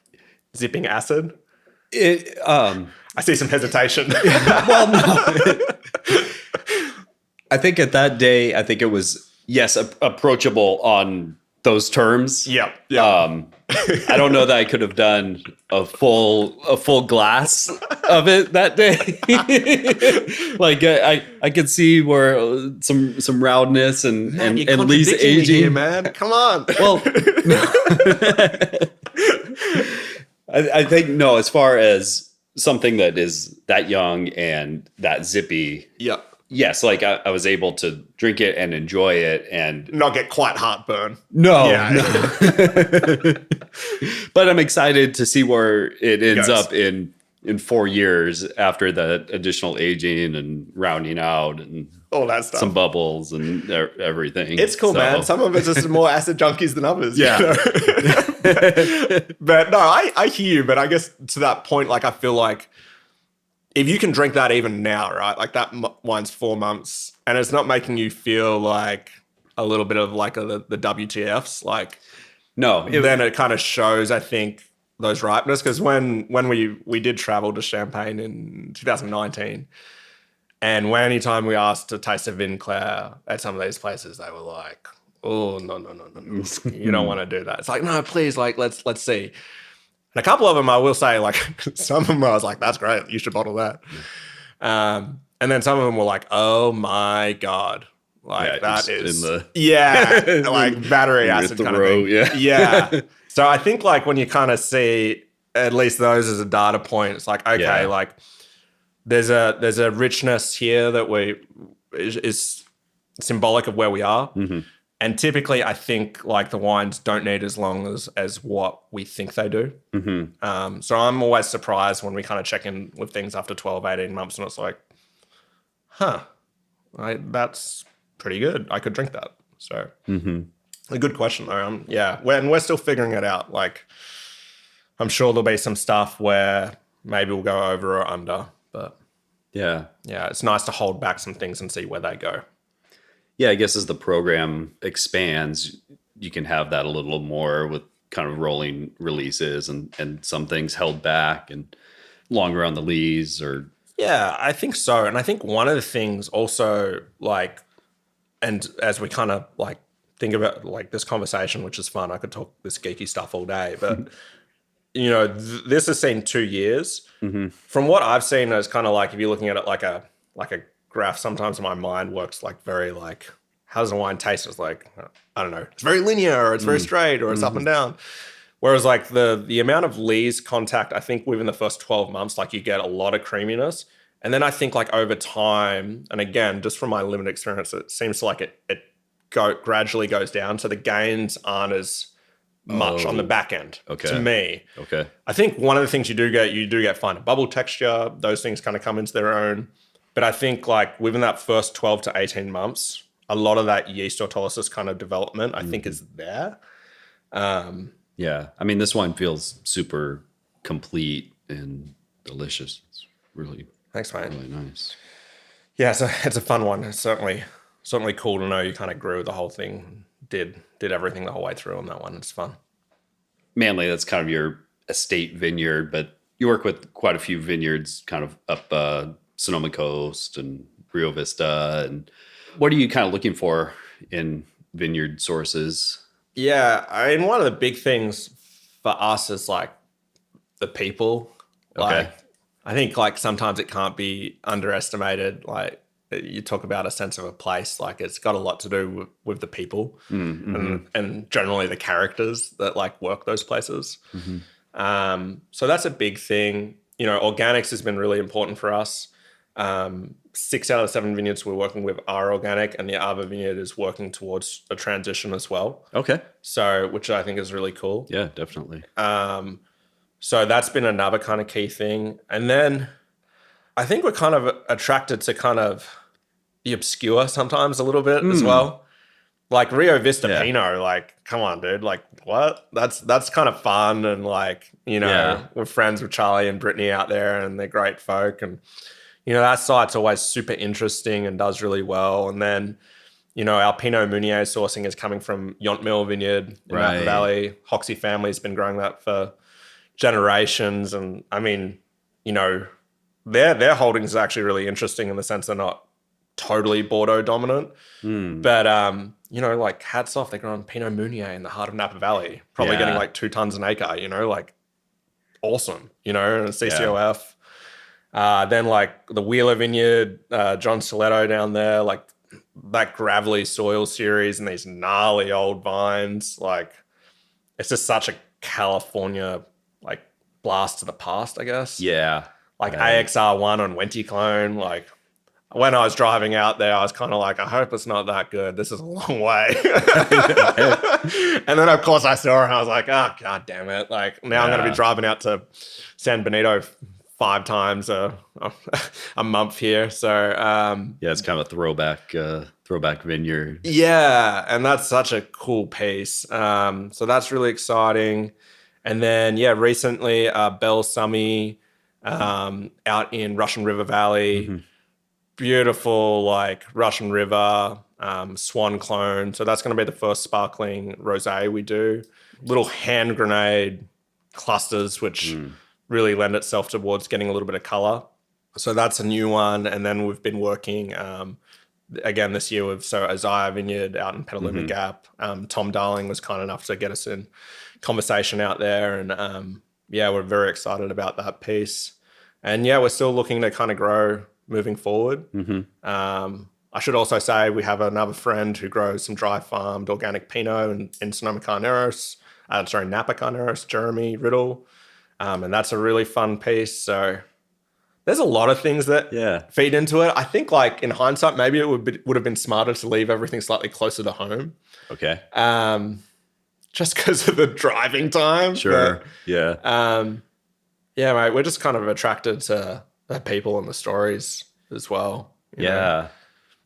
zipping acid? I see some hesitation. Well, no. I think at that day, I think it was, yes, approachable on those terms. Yeah. I don't know that I could have done a full glass of it that day. Like I could see where some roundness and at least aging. Here, man, come on. Well, I think no. As far as something that is that young and that zippy, yeah. Yes, like I was able to drink it and enjoy it and not get quite heartburn. No. But I'm excited to see where it ends up in 4 years after the additional aging and rounding out and all that stuff. Some bubbles and everything. It's cool, man. Some of it's just more acid junkies than others. Yeah. You know? But no, I hear you. But I guess to that point, like, I feel like if you can drink that even now, right? Like that wine's 4 months and it's not making you feel like a little bit of like the WTFs, like, no, then it kind of shows, I think, those ripeness. Because when we did travel to Champagne in 2019, and anytime we asked to taste a Vinclair at some of these places, they were like, oh, no. You don't want to do that. It's like, no, please, like, let's see. And a couple of them, I will say, like, some of them I was like, that's great. You should bottle that. And then some of them were like, oh my God. Like, that is, like battery acid kind of thing. Yeah. So I think, like, when you kind of see at least those as a data point, it's like, okay, like there's a richness here that is symbolic of where we are. And typically, I think like the wines don't need as long as what we think they do. So I'm always surprised when we kind of check in with things after 12, 18 months and it's like, that's pretty good. I could drink that. So a good question though. Yeah, we're still figuring it out. Like I'm sure there'll be some stuff where maybe we'll go over or under, but yeah, it's nice to hold back some things and see where they go. Yeah, I guess as the program expands, you can have that a little more with kind of rolling releases and some things held back and longer on the lees or. Yeah, I think so. And I think one of the things also like, and as we kind of like think about like this conversation, which is fun, I could talk this geeky stuff all day, but you know, this has seen 2 years. From what I've seen, it's kind of like if you're looking at it like a graph, sometimes my mind works like very like, how does a wine taste? It's like, I don't know, it's very linear or it's very straight or it's up and down. Whereas like the amount of lees contact, I think within the first 12 months, like you get a lot of creaminess. And then I think like over time, and again, just from my limited experience, it seems like it gradually goes down. So the gains aren't as much on the back end to me. Okay. I think one of the things you do get finer bubble texture. Those things kind of come into their own. But I think like within that first 12 to 18 months, a lot of that yeast autolysis kind of development, I think is there. Yeah. I mean, this wine feels super complete and delicious. It's really, thanks, mate. Really nice. Yeah, it's a fun one. It's certainly cool to know you kind of grew the whole thing, did everything the whole way through on that one. It's fun. Mainly that's kind of your estate vineyard, but you work with quite a few vineyards kind of up Sonoma Coast and Rio Vista. And what are you kind of looking for in vineyard sources? Yeah, I mean, one of the big things for us is like the people. Like, I think like sometimes it can't be underestimated. Like you talk about a sense of a place, like it's got a lot to do with the people and generally the characters that like work those places. So that's a big thing. You know, organics has been really important for us. 6 out of the 7 vineyards we're working with are organic, and the other vineyard is working towards a transition as well. Okay. So, which I think is really cool. Yeah, definitely. So that's been another kind of key thing. And then I think we're kind of attracted to kind of the obscure sometimes a little bit as well. Like Rio Vista Pinot, like, come on, dude. Like, what? That's kind of fun. And like, you know, we're friends with Charlie and Brittany out there and they're great folk. And, you know, that site's always super interesting and does really well. And then, you know, our Pinot Meunier sourcing is coming from Yontmill Vineyard in Napa Valley. Hoxie family's been growing that for generations. And I mean, you know, their holdings is actually really interesting in the sense they're not totally Bordeaux dominant. But, you know, like hats off, they're growing Pinot Meunier in the heart of Napa Valley, probably getting like 2 tons an acre, you know, like awesome, you know, and CCOF. Then like the Wheeler Vineyard, John Stiletto down there, like that gravelly soil series and these gnarly old vines. Like it's just such a California like blast to the past, I guess. Yeah. Like AXR1 on Wenti Clone. Like when I was driving out there, I was kind of like, I hope it's not that good. This is a long way. And then of course I saw it and I was like, oh, God damn it. Like now I'm going to be driving out to San Benito 5 times a month here. So yeah, it's kind of a throwback vineyard. Yeah, and that's such a cool piece. So that's really exciting. And then recently Bell Summy out in Russian River Valley, beautiful like Russian River Swan clone. So that's going to be the first sparkling rosé we do. Little hand grenade clusters, which really lend itself towards getting a little bit of color. So that's a new one. And then we've been working again this year with Isaiah Vineyard out in Petaluma Gap. Tom Darling was kind enough to get us in conversation out there. And we're very excited about that piece. And we're still looking to kind of grow moving forward. I should also say we have another friend who grows some dry farmed organic Pinot in Sonoma Carneros, Napa Carneros, Jeremy Riddle. And that's a really fun piece. So there's a lot of things that Yeah. feed into it. I think like in hindsight, maybe it would have been smarter to leave everything slightly closer to home. Okay. Just because of the driving time. Sure. Yeah. Yeah, mate, we're just kind of attracted to the people and the stories as well. You know?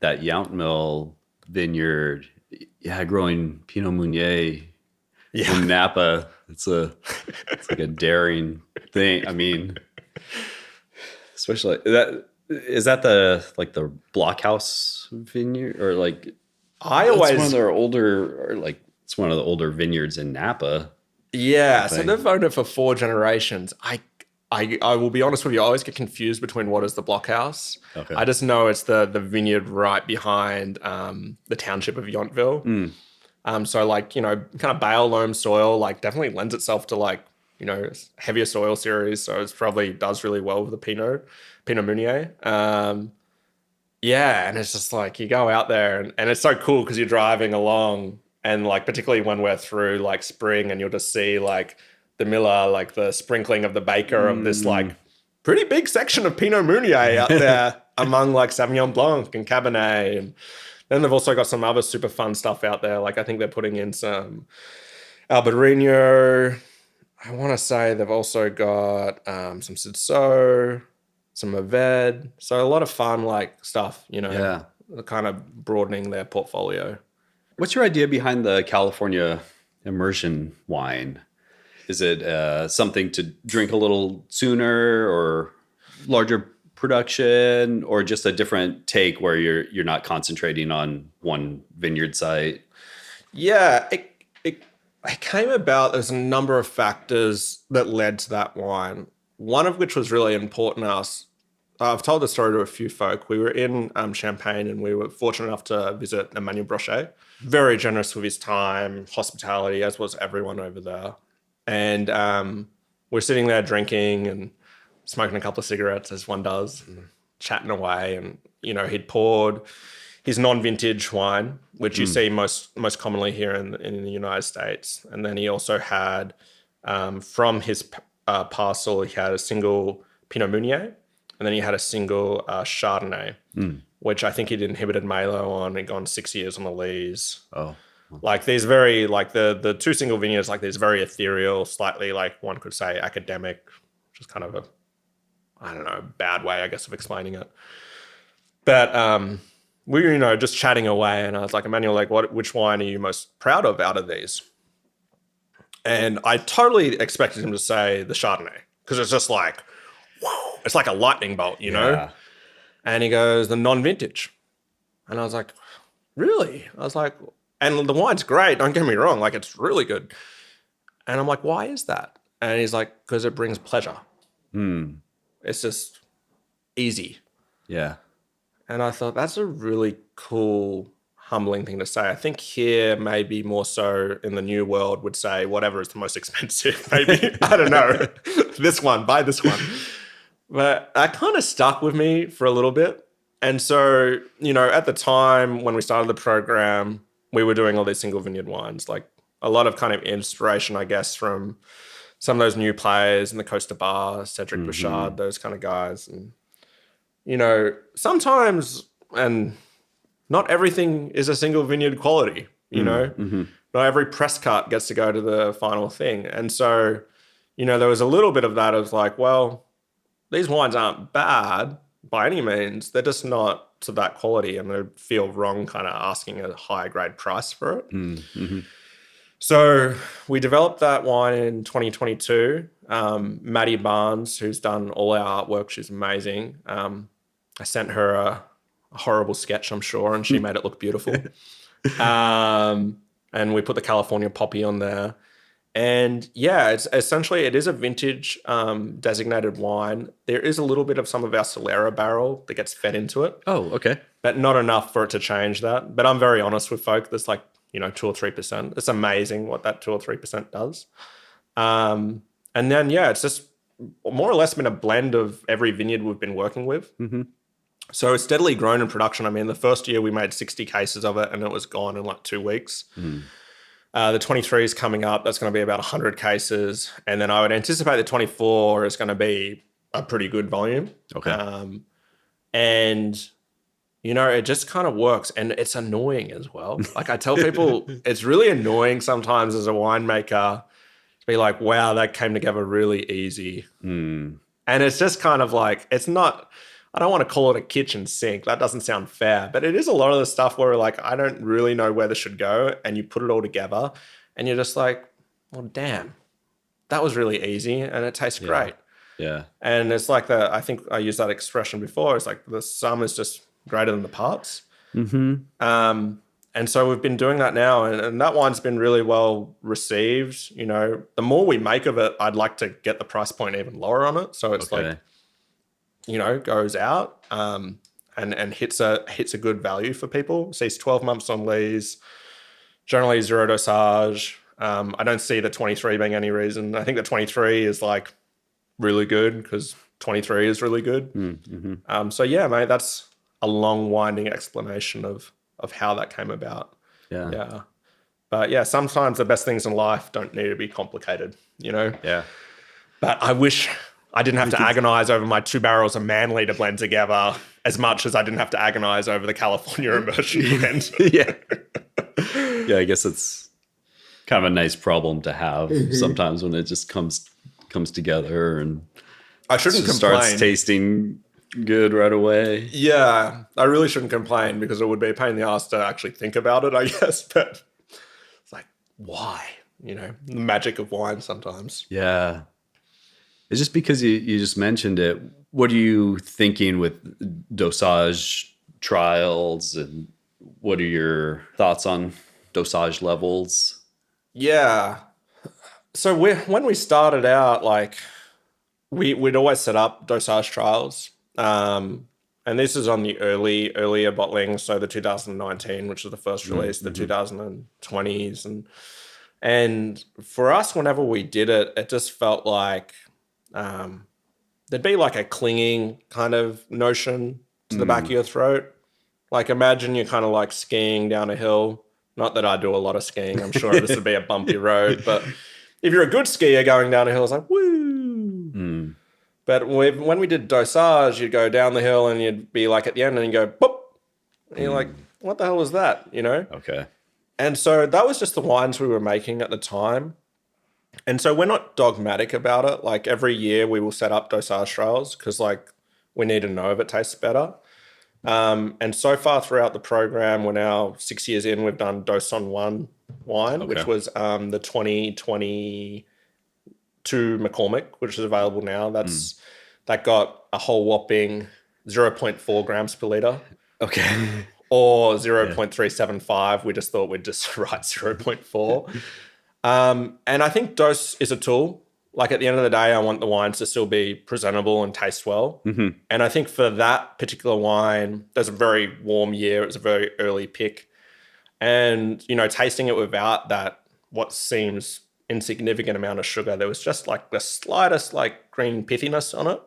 That Yount Mill vineyard, growing Pinot Meunier in Napa. It's like a daring thing. I mean, especially that is that the Blockhouse vineyard or like it's one of their older it's one of the older vineyards in Napa. Yeah, so they've owned it for 4 generations. I will be honest with you, I always get confused between what is the Blockhouse. Okay. I just know it's the vineyard right behind the township of Yountville. So like, you know, kind of bale loam soil, like definitely lends itself to like, you know, heavier soil series. So it's probably does really well with the Pinot Meunier. And it's just like you go out there and it's so cool because you're driving along and like particularly when we're through like spring and you'll just see like the miller, like the sprinkling of the baker of this like pretty big section of Pinot Meunier out there among like Sauvignon Blanc and Cabernet. And then they've also got some other super fun stuff out there. Like I think they're putting in some Albarino. I want to say they've also got some Cinsault, some Mourvèdre. So a lot of fun like stuff, you know, kind of broadening their portfolio. What's your idea behind the California immersion wine? Is it something to drink a little sooner or larger production or just a different take where you're not concentrating on one vineyard site? Yeah, it came about, there's a number of factors that led to that wine. One of which was really important to us. I've told the story to a few folk. We were in Champagne and we were fortunate enough to visit Emmanuel Brochet. Very generous with his time, hospitality, as was everyone over there. And we're sitting there drinking and smoking a couple of cigarettes, as one does, and chatting away. And, you know, he'd poured his non-vintage wine, which you see most commonly here in the United States. And then he also had, from his parcel, he had a single Pinot Meunier, and then he had a single Chardonnay, which I think he'd inhibited Malo on. He'd gone 6 years on the lees. Oh. Like these very, like the 2 single vineyards, like these very ethereal, slightly like one could say academic, which is kind of a, I don't know, bad way, I guess, of explaining it. But we were, you know, just chatting away and I was like, Emmanuel, like which wine are you most proud of out of these? And I totally expected him to say the Chardonnay because it's just like, whoa, it's like a lightning bolt, you know? And he goes, the non-vintage. And I was like, really? I was like, and the wine's great, don't get me wrong, like it's really good. And I'm like, why is that? And he's like, because it brings pleasure. It's just easy. Yeah. And I thought that's a really cool, humbling thing to say. I think here maybe more so in the new world would say whatever is the most expensive, maybe. I don't know. This one, buy this one. But that kind of stuck with me for a little bit. And so, you know, at the time when we started the program, we were doing all these single vineyard wines, like a lot of kind of inspiration, I guess, from some of those new players in the Costa Bar, Cedric Bouchard, those kind of guys. And, you know, sometimes, and not everything is a single vineyard quality, you know? Not every press cut gets to go to the final thing. And so, you know, there was a little bit of that of like, well, these wines aren't bad by any means. They're just not to that quality and they feel wrong kind of asking a high grade price for it. So we developed that wine in 2022. Maddie Barnes, who's done all our artwork, she's amazing. I sent her a horrible sketch, I'm sure, and she made it look beautiful. And we put the California poppy on there. And yeah, it's essentially, it is a vintage designated wine. There is a little bit of some of our Solera barrel that gets fed into it. Oh, okay. But not enough for it to change that. But I'm very honest with folk. There's like, you know, 2 or 3%. It's amazing what that 2 or 3% does. And then, yeah, it's just more or less been a blend of every vineyard we've been working with. So it's steadily grown in production. I mean, the first year we made 60 cases of it and it was gone in like 2 weeks. The 23 is coming up. That's going to be about 100 cases. And then I would anticipate the 24 is going to be a pretty good volume. Okay. And it just kind of works, and it's annoying as well. Like I tell people, it's really annoying sometimes as a winemaker to be like, wow, that came together really easy. And it's just kind of like, it's not, I don't want to call it a kitchen sink. That doesn't sound fair, but it is a lot of the stuff where like, I don't really know where this should go. And you put it all together and you're just like, well, damn, that was really easy and it tastes great. Yeah. And it's like I think I used that expression before. It's like the sum is just greater than the parts. And so we've been doing that now, and that wine's been really well received. The more we make of it, I'd like to get the price point even lower on it. So it's like, goes out and hits a good value for people. Sees 12 months on lees, generally zero dosage. I don't see the 23 being any reason. I think the 23 is like really good because 23 is really good. So yeah, mate, that's a long winding explanation of how that came about. Yeah. But yeah, sometimes the best things in life don't need to be complicated, Yeah. But I wish I didn't have to agonize over my 2 barrels of Manly to blend together as much as I didn't have to agonize over the California immersion blend. Yeah. Yeah, I guess it's kind of a nice problem to have sometimes when it just comes together and I shouldn't complain. Starts tasting good right away. Yeah, I really shouldn't complain because it would be a pain in the ass to actually think about it, I guess. But it's like, why? The magic of wine sometimes. Yeah. It's just because you just mentioned it. What are you thinking with dosage trials, and what are your thoughts on dosage levels? Yeah. So when we started out, like we'd always set up dosage trials. And this is on the earlier bottling, so the 2019, which was the first release, the 2020s. And for us, whenever we did it, it just felt like there'd be like a clinging kind of notion to the back of your throat. Like imagine you're kind of like skiing down a hill. Not that I do a lot of skiing. I'm sure this would be a bumpy road. But if you're a good skier going down a hill, it's like, woo. But when we did dosage, you'd go down the hill and you'd be like at the end and you go, boop. And you're like, what the hell was that? Okay. And so that was just the wines we were making at the time. And so we're not dogmatic about it. Like every year we will set up dosage trials because like we need to know if it tastes better. And so far throughout the program, we're now 6 years in, we've done dose on one wine, which was the 2022 McCormick, which is available now. That got a whole whopping 0.4 grams per litre. Okay. Or 0.375. We just thought we'd just write 0.4. And I think dose is a tool. Like at the end of the day, I want the wines to still be presentable and taste well. And I think for that particular wine, there's a very warm year. It was a very early pick. And, tasting it without that, what seems insignificant amount of sugar, there was just like the slightest like green pithiness on it,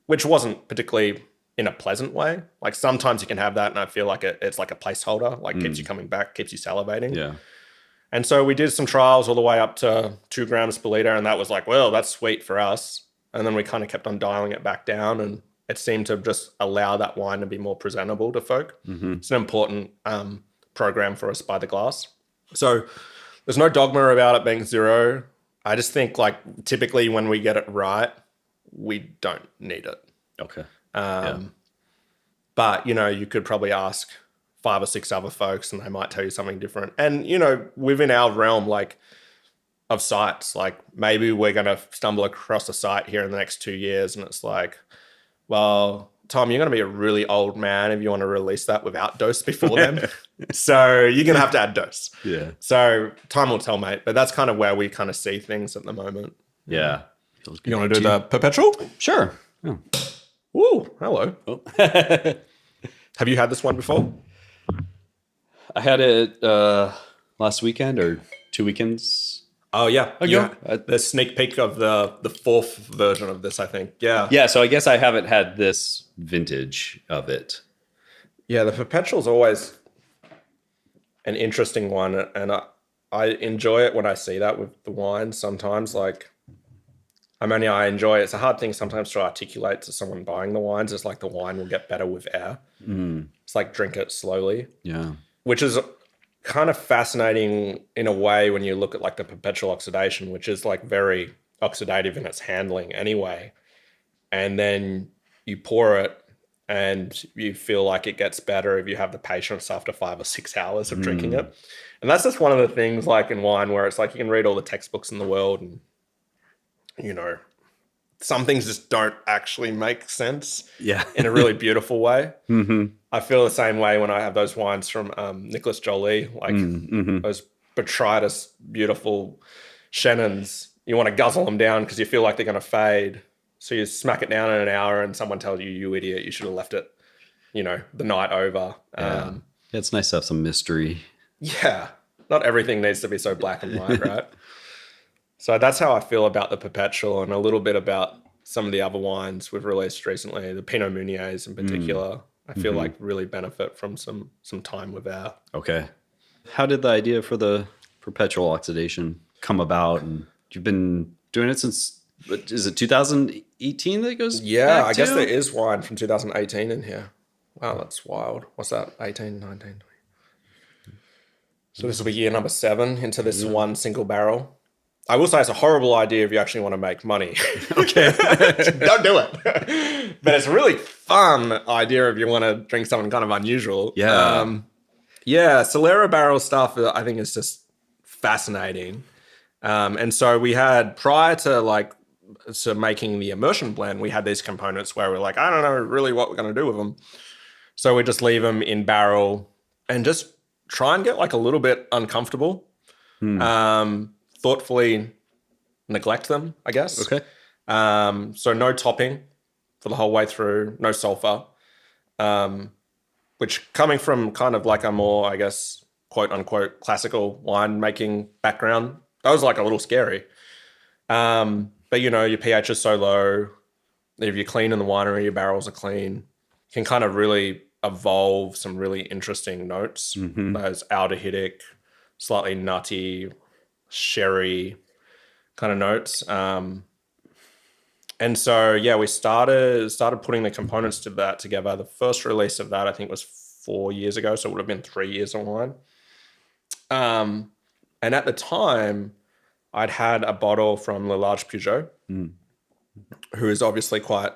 which wasn't particularly in a pleasant way. Like sometimes you can have that and I feel like it's like a placeholder, like keeps you coming back, keeps you salivating. Yeah. And so we did some trials all the way up to 2 grams per litre, and that was like, well, that's sweet for us. And then we kind of kept on dialing it back down, and it seemed to just allow that wine to be more presentable to folk. It's an important program for us by the glass. So there's no dogma about it being 0. I just think like typically when we get it right, we don't need it. Okay. But, you could probably ask 5 or 6 other folks and they might tell you something different. And, within our realm, like of sites, like maybe we're going to stumble across a site here in the next 2 years and it's like, well, Tom, you're going to be a really old man if you want to release that without dose before then. So you're going to have to add dose. Yeah. So time will tell, mate. But that's kind of where we kind of see things at the moment. Yeah. Feels good. You want to do the perpetual? Sure. Yeah. Ooh, hello. Oh. Have you had this one before? I had it last weekend or 2 weekends. Oh, yeah. Yeah. The sneak peek of the 4th version of this, I think. Yeah. Yeah, so I guess I haven't had this vintage of it. Yeah, the perpetual's always an interesting one, and I enjoy it when I see that with the wine sometimes. Like, I mean, yeah, I enjoy it. It's a hard thing sometimes to articulate to someone buying the wines. It's like the wine will get better with air. It's like drink it slowly. Yeah. Which is kind of fascinating in a way when you look at like the perpetual oxidation, which is like very oxidative in its handling anyway. And then you pour it and you feel like it gets better if you have the patience after 5 or 6 hours of drinking it. And that's just one of the things like in wine where it's like you can read all the textbooks in the world and, you know, some things just don't actually make sense in a really beautiful way. I feel the same way when I have those wines from Nicholas Jolie, like those botrytis, beautiful Shannons. You want to guzzle them down because you feel like they're going to fade. So you smack it down in an hour and someone tells you, you idiot, you should have left it, you know, the night over. Yeah. It's nice to have some mystery. Yeah. Not everything needs to be so black and white, right? So that's how I feel about the Perpetual and a little bit about some of the other wines we've released recently, the Pinot Meuniers in particular. I feel like really benefit from some time with air. Okay. How did the idea for the perpetual oxidation come about? And you've been doing it since, is it 2018 that it goes back I to? guess there is wine from 2018 in here. Wow, that's wild. What's that? 18, 19, 20. So this will be year number 7 into this one single barrel. I will say it's a horrible idea if you actually want to make money. Okay. Don't do it. But it's a really fun idea if you want to drink something kind of unusual. Yeah. Solera barrel stuff I think is just fascinating. And so we had, prior to making the immersion blend, we had these components where we're like, I don't know really what we're going to do with them. So we just leave them in barrel and just try and get like a little bit uncomfortable. Thoughtfully neglect them, I guess. Okay. So no topping for the whole way through, no sulfur, which coming from kind of like a more, I guess, quote unquote, classical winemaking background, that was like a little scary. But you know, your pH is so low. If you're clean in the winery, your barrels are clean. You can kind of really evolve some really interesting notes. Those aldehydic, slightly nutty, sherry kind of notes. And so, we started putting the components to that together. The first release of that, I think, was 4 years ago. So it would have been 3 years of wine. And at the time, I'd had a bottle from Le Large Peugeot, who is obviously quite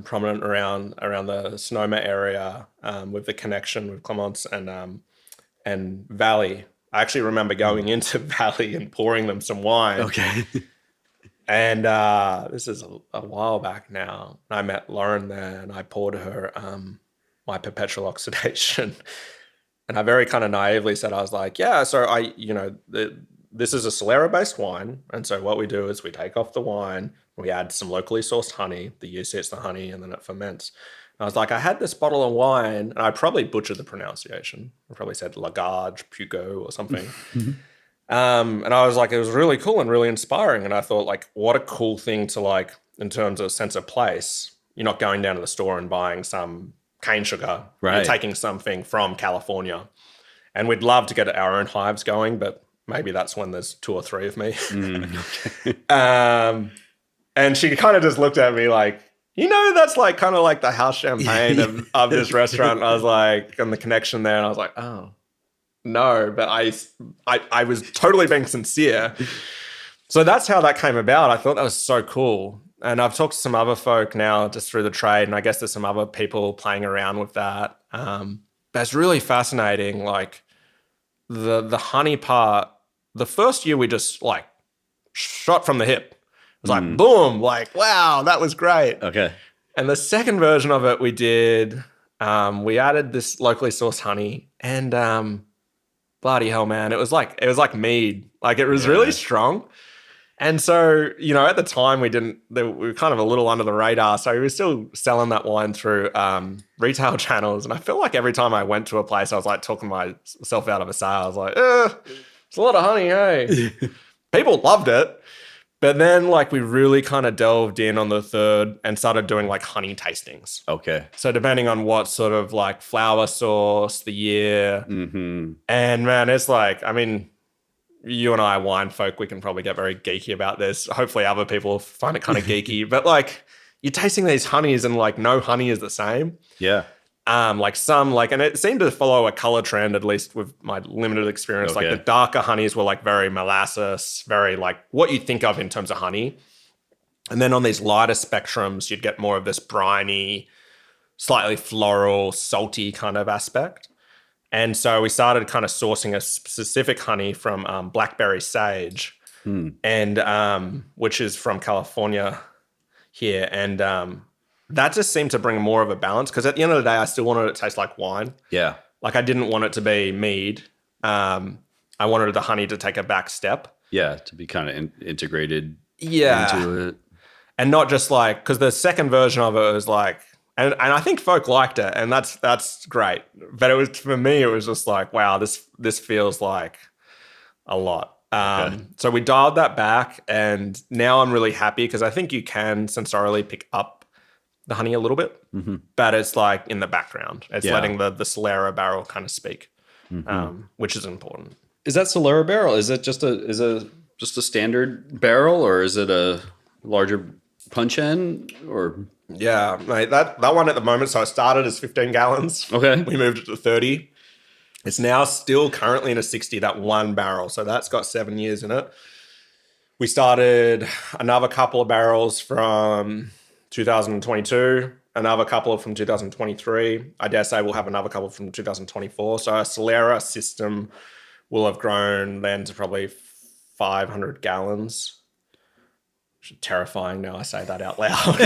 prominent around the Sonoma area, with the connection with Clemence and Valley. I actually remember going into Valley and pouring them some wine. Okay. And this is a while back now. I met Lauren there and I poured her my perpetual oxidation. And I very kind of naively said, I was like, this is a Solera-based wine. And so what we do is we take off the wine, we add some locally sourced honey, the yeast sets the honey, and then it ferments. I was like, I had this bottle of wine, and I probably butchered the pronunciation. I probably said Lagarde, Pugo or something. And I was like, it was really cool and really inspiring. And I thought, like, what a cool thing to, like, in terms of sense of place. You're not going down to the store and buying some cane sugar. Right. You're taking something from California. And we'd love to get our own hives going, but maybe that's when there's 2 or 3 of me. And she kind of just looked at me like, that's like kind of like the house champagne of this restaurant. I was like, and the connection there. And I was like, oh, no. But I was totally being sincere. So that's how that came about. I thought that was so cool. And I've talked to some other folk now just through the trade. And I guess there's some other people playing around with that. That's really fascinating. Like the honey part, the first year we just like shot from the hip. It was like, boom, like, wow, that was great. Okay. And the second version of it we did, we added this locally sourced honey and bloody hell, man, it was like mead. Like it was really strong. And so, at the time we were kind of a little under the radar. So we were still selling that wine through retail channels. And I feel like every time I went to a place, I was like talking myself out of a sale. I was like, it's a lot of honey, hey. People loved it. But then like we really kind of delved in on the third and started doing like honey tastings. Okay. So depending on what sort of like flower source, the year. And man, it's like, I mean, you and I are wine folk, we can probably get very geeky about this. Hopefully other people find it kind of geeky, but like you're tasting these honeys and like no honey is the same. Yeah. Like some like, and it seemed to follow a color trend, at least with my limited experience. Okay. Like the darker honeys were like very molasses, very like what you think of in terms of honey. And then on these lighter spectrums, you'd get more of this briny, slightly floral, salty kind of aspect. And so we started kind of sourcing a specific honey from blackberry sage, and which is from California here. And that just seemed to bring more of a balance because at the end of the day, I still wanted it to taste like wine. Yeah. Like I didn't want it to be mead. I wanted the honey to take a back step. Yeah, to be kind of integrated into it. And not just like, because the second version of it was like, and I think folk liked it, and that's great. But it was, for me, it was just like, wow, this feels like a lot. So we dialed that back, and now I'm really happy because I think you can sensorially pick up the honey a little bit, but it's like in the background. It's letting the Solera barrel kind of speak, which is important. Is that Solera barrel? Is it just a standard barrel, or is it a larger punch in, or? Yeah, mate, that one at the moment, so it started as 15 gallons. Okay. We moved it to 30. It's now still currently in a 60, that one barrel. So that's got 7 years in it. We started another couple of barrels from 2022, another couple from 2023. I dare say we'll have another couple from 2024. So our Solera system will have grown then to probably 500 gallons. Terrifying now I say that out loud.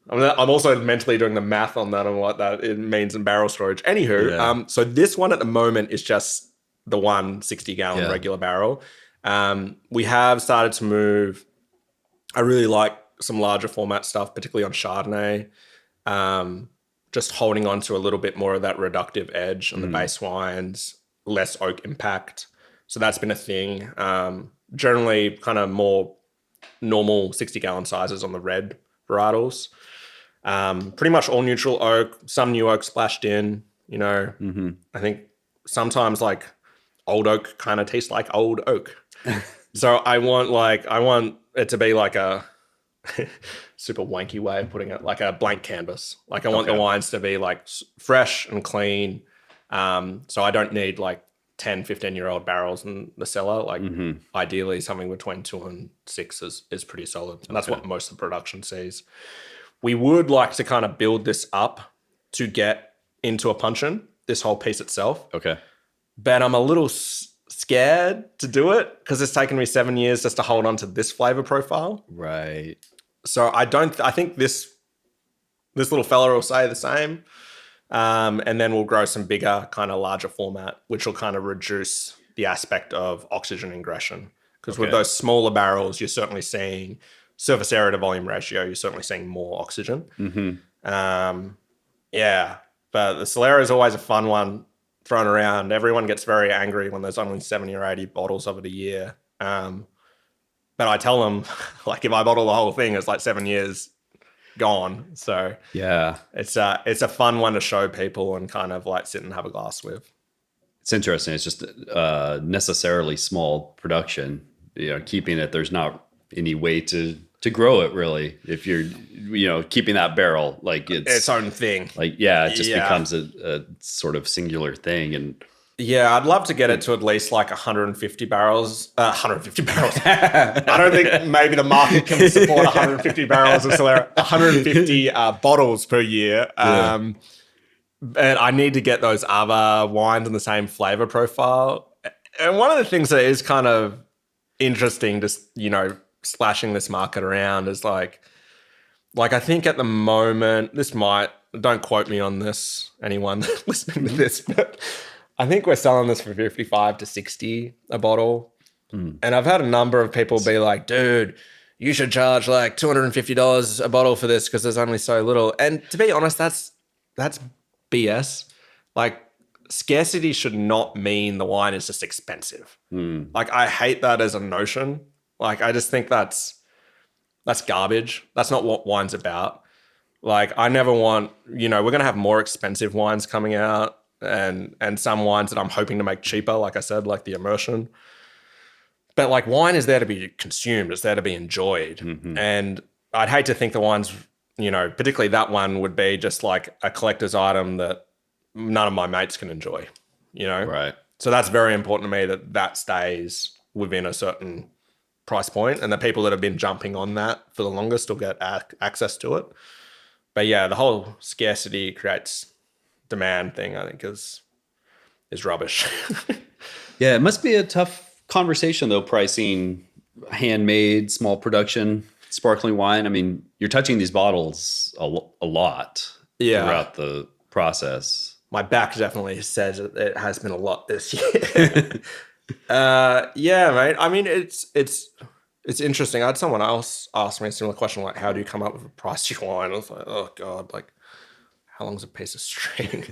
I'm also mentally doing the math on that and what that it means in barrel storage. Anywho, so this one at the moment is just the 160-gallon regular barrel. We have started to move. I really like some larger format stuff, particularly on Chardonnay. Just holding on to a little bit more of that reductive edge on the base wines, less oak impact. So that's been a thing. Generally kind of more normal 60-gallon sizes on the red varietals. Pretty much all neutral oak, some new oak splashed in, you know. I think sometimes like old oak kind of tastes like old oak. So I want it to be like a super wanky way of putting it, like a blank canvas. Like I want the wines to be like fresh and clean. So I don't need like 10, 15-year-old barrels in the cellar. Like ideally something between 2 and 6 is pretty solid. And that's what most of the production sees. We would like to kind of build this up to get into a puncheon, this whole piece itself. Okay. But I'm a little scared to do it because it's taken me 7 years just to hold on to this flavor profile. Right. So I think this little fella will say the same. And then we'll grow some bigger, kind of larger format, which will kind of reduce the aspect of oxygen ingression. Because with those smaller barrels, you're certainly seeing surface area to volume ratio, you're certainly seeing more oxygen. Yeah, but the Solera is always a fun one thrown around. Everyone gets very angry when there's only 70 or 80 bottles of it a year. But I tell them, like, if I bottle the whole thing, it's like 7 years gone. So yeah, it's a fun one to show people and kind of like sit and have a glass with. It's interesting. It's just necessarily small production. You know, keeping it, there's not any way to grow it really. If you're, keeping that barrel like it's its own thing. Like it just becomes a sort of singular thing. And yeah, I'd love to get it to at least like 150 barrels. 150 barrels. I don't think maybe the market can support 150 barrels of Solera. 150 bottles per year. And I need to get those other wines in the same flavor profile. And one of the things that is kind of interesting, just, splashing this market around is like I think at the moment, don't quote me on this, anyone listening to this, but I think we're selling this for 55 to 60 a bottle. And I've had a number of people be like, dude, you should charge like $250 a bottle for this because there's only so little. And to be honest, that's BS. Like, scarcity should not mean the wine is just expensive. Like, I hate that as a notion. Like, I just think that's garbage. That's not what wine's about. Like, I never want, we're going to have more expensive wines coming out. and some wines that I'm hoping to make cheaper, like I said, like the immersion. But like wine is there to be consumed, it's there to be enjoyed. And I'd hate to think the wines, particularly that one would be just like a collector's item that none of my mates can enjoy, Right. So that's very important to me that stays within a certain price point, and the people that have been jumping on that for the longest will get access to it. But yeah, the whole scarcity creates demand thing, I think, is rubbish. Yeah, it must be a tough conversation though, pricing handmade, small production, sparkling wine. I mean, you're touching these bottles a lot throughout the process. My back definitely says it has been a lot this year. Yeah, mate. I mean, it's interesting. I had someone else ask me a similar question, like, how do you come up with a price you want? I was like, oh God, like, how long's a piece of string?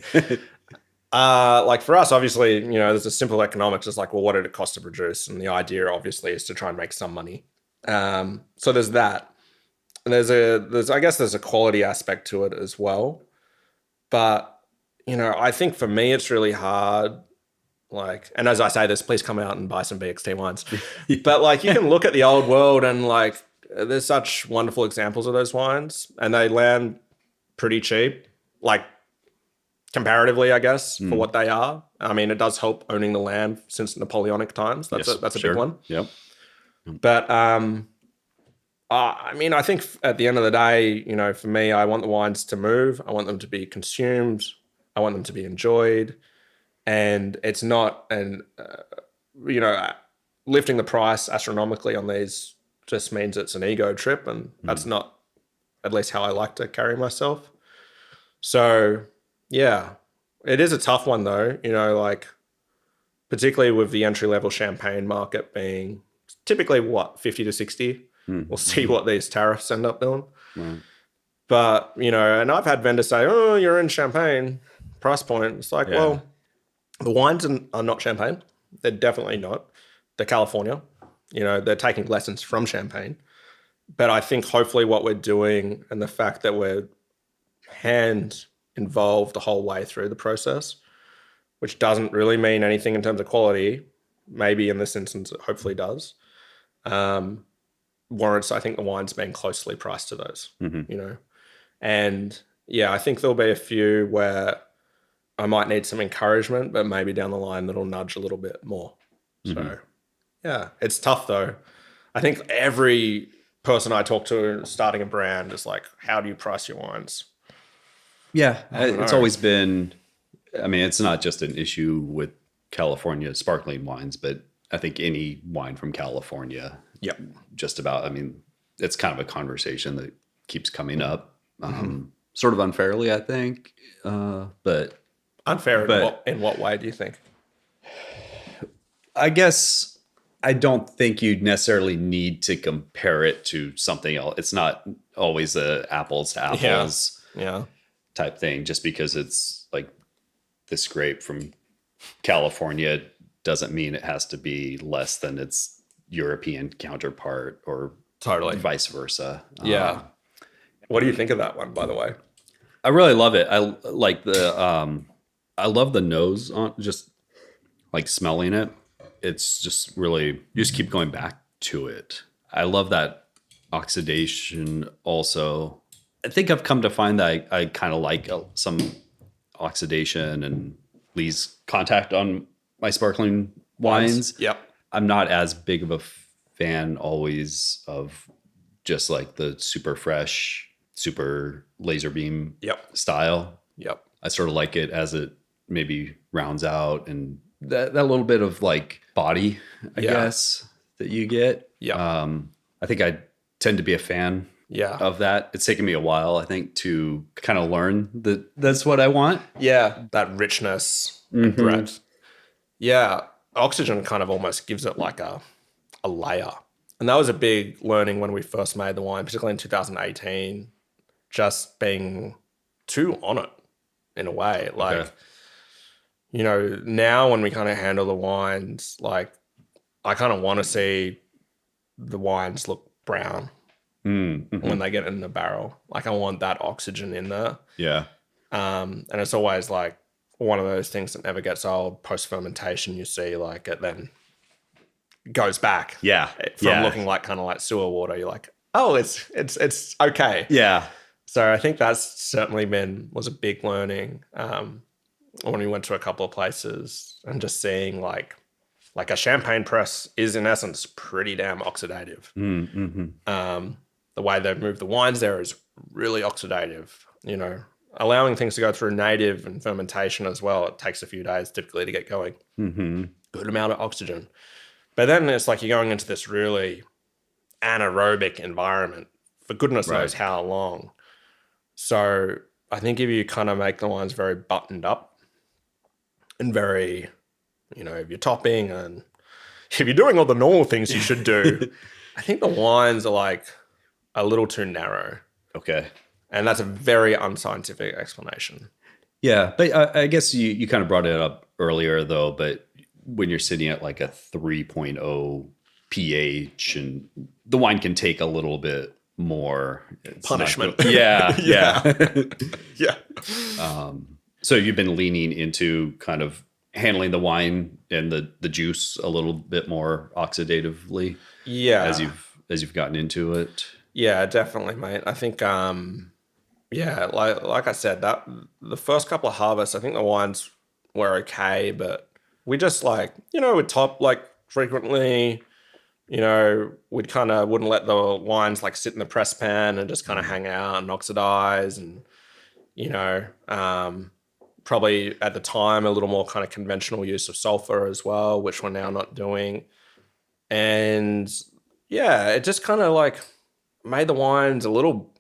Like for us, obviously, there's a simple economics. It's like, well, what did it cost to produce? And the idea obviously is to try and make some money. So there's that. And I guess there's a quality aspect to it as well. But, I think for me, it's really hard. Like, and as I say this, please come out and buy some BXT wines. But like, you can look at the old world and like, there's such wonderful examples of those wines, and they land pretty cheap, like comparatively, I guess, for what they are. I mean, it does help owning the land since Napoleonic times. That's a big one. Yep. But I mean, I think at the end of the day, for me, I want the wines to move. I want them to be consumed. I want them to be enjoyed. And it's not, lifting the price astronomically on these just means it's an ego trip. And that's not at least how I like to carry myself. So, yeah, it is a tough one though, like particularly with the entry-level champagne market being typically 50 to 60. We'll see what these tariffs end up doing. But, and I've had vendors say, oh, you're in champagne price point. It's like, well, the wines are not champagne. They're definitely not. They're California. They're taking lessons from champagne. But I think hopefully what we're doing and the fact that we're hand involved the whole way through the process, which doesn't really mean anything in terms of quality, maybe in this instance it hopefully does, warrants, I think, the wines being closely priced to those, And yeah, I think there'll be a few where I might need some encouragement, but maybe down the line that'll nudge a little bit more. So yeah, it's tough though. I think every person I talk to starting a brand is like, how do you price your wines? Yeah, it's always been, I mean, it's not just an issue with California sparkling wines, but I think any wine from California, just about, I mean, it's kind of a conversation that keeps coming up, sort of unfairly, I think, but... Unfair in what way do you think? I guess I don't think you'd necessarily need to compare it to something else. It's not always a apples to apples type thing. Just because it's like this grape from California doesn't mean it has to be less than its European counterpart or vice versa. Yeah. What do you think of that one, by the way? I really love it. I like I love the nose on just like smelling it. It's just really, you just keep going back to it. I love that oxidation also. I think I've come to find that I kind of like some oxidation and leaves contact on my sparkling wines. Yep. I'm not as big of a fan always of just like the super fresh, super laser beam style. Yep. I sort of like it as it maybe rounds out and that little bit of like body, I guess, that you get. Yeah. I think I tend to be a fan of that. It's taken me a while, I think, to kind of learn that that's what I want. Yeah. That richness, breadth. Yeah. Oxygen kind of almost gives it like a layer. And that was a big learning when we first made the wine, particularly in 2018, just being too on it in a way. Like, you know, now when we kind of handle the wines, like I kind of want to see the wines look brown when they get in the barrel. Like I want that oxygen in there. Yeah. And it's always like one of those things that never gets old. Post fermentation, you see like it then goes back. From looking like kind of like sewer water. You're like, oh, it's okay. Yeah. So I think that's certainly was a big learning when we went to a couple of places and just seeing like a champagne press is in essence pretty damn oxidative. The way they move the wines there is really oxidative, you know, allowing things to go through native and fermentation as well. It takes a few days typically to get going. Good amount of oxygen. But then it's like you're going into this really anaerobic environment for goodness knows how long. So I think if you kind of make the wines very buttoned up and very, you know, if you're topping and if you're doing all the normal things you should do, I think the wines are like a little too narrow. Okay. And that's a very unscientific explanation. Yeah. But I guess you kind of brought it up earlier though, but when you're sitting at like a 3.0 pH and the wine can take a little bit more punishment. Yeah. Yeah. So you've been leaning into kind of handling the wine and the juice a little bit more oxidatively. Yeah. As you've gotten into it. Yeah, definitely, mate. I think like I said, that the first couple of harvests, I think the wines were okay, but we just like, you know, would top like frequently, you know, we'd kind of wouldn't let the wines like sit in the press pan and just kind of hang out and oxidize and, you know, probably at the time a little more kind of conventional use of sulfur as well, which we're now not doing. And yeah, it just kind of like made the wines a little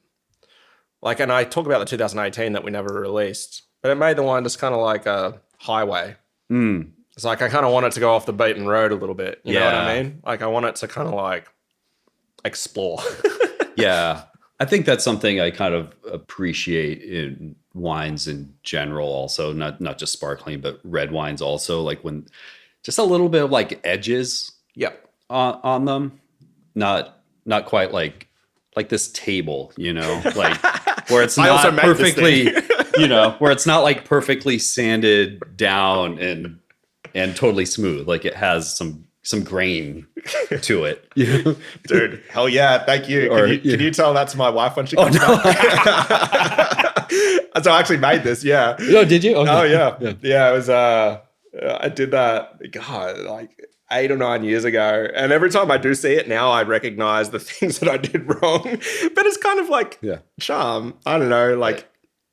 like, and I talk about the 2018 that we never released, but it made the wine just kind of like a highway. It's like I kind of want it to go off the beaten road a little bit. You know what I mean? Like I want it to kind of like explore. Yeah. I think that's something I kind of appreciate in wines in general also, not just sparkling, but red wines also. Like when just a little bit of like edges on them. Not quite like this table, you know, like where it's not perfectly, you know, where it's not like perfectly sanded down and totally smooth. Like it has some grain to it. You know? Dude, hell yeah. Thank you. Can you tell that to my wife when she comes back? So I actually made this. Yeah. Oh, did you? Okay. Oh yeah. Yeah. It was, I did that, God, like 8 or 9 years ago. And every time I do see it now, I recognize the things that I did wrong, but it's kind of like charm. I don't know. Like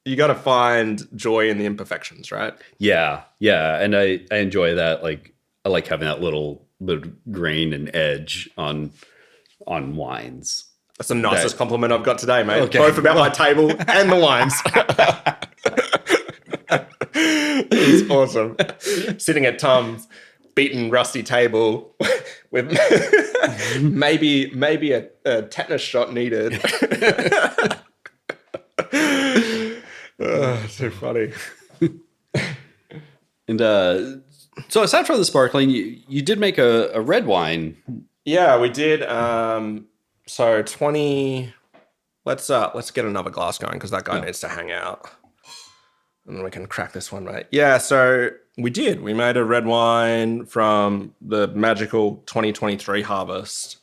you got to find joy in the imperfections, right? Yeah. Yeah. And I enjoy that. Like I like having that little bit of grain and edge on wines. That's the nicest compliment I've got today, mate. Okay. Both about my table and the wines. It's awesome. Sitting at Tom's beaten, rusty table with maybe a tetanus shot needed. So funny. And so aside from the sparkling, you did make a red wine. Yeah, we did. So 20. Let's get another glass going because that guy needs to hang out, and then we can crack this one, mate. Yeah. So we did. We made a red wine from the magical 2023 harvest,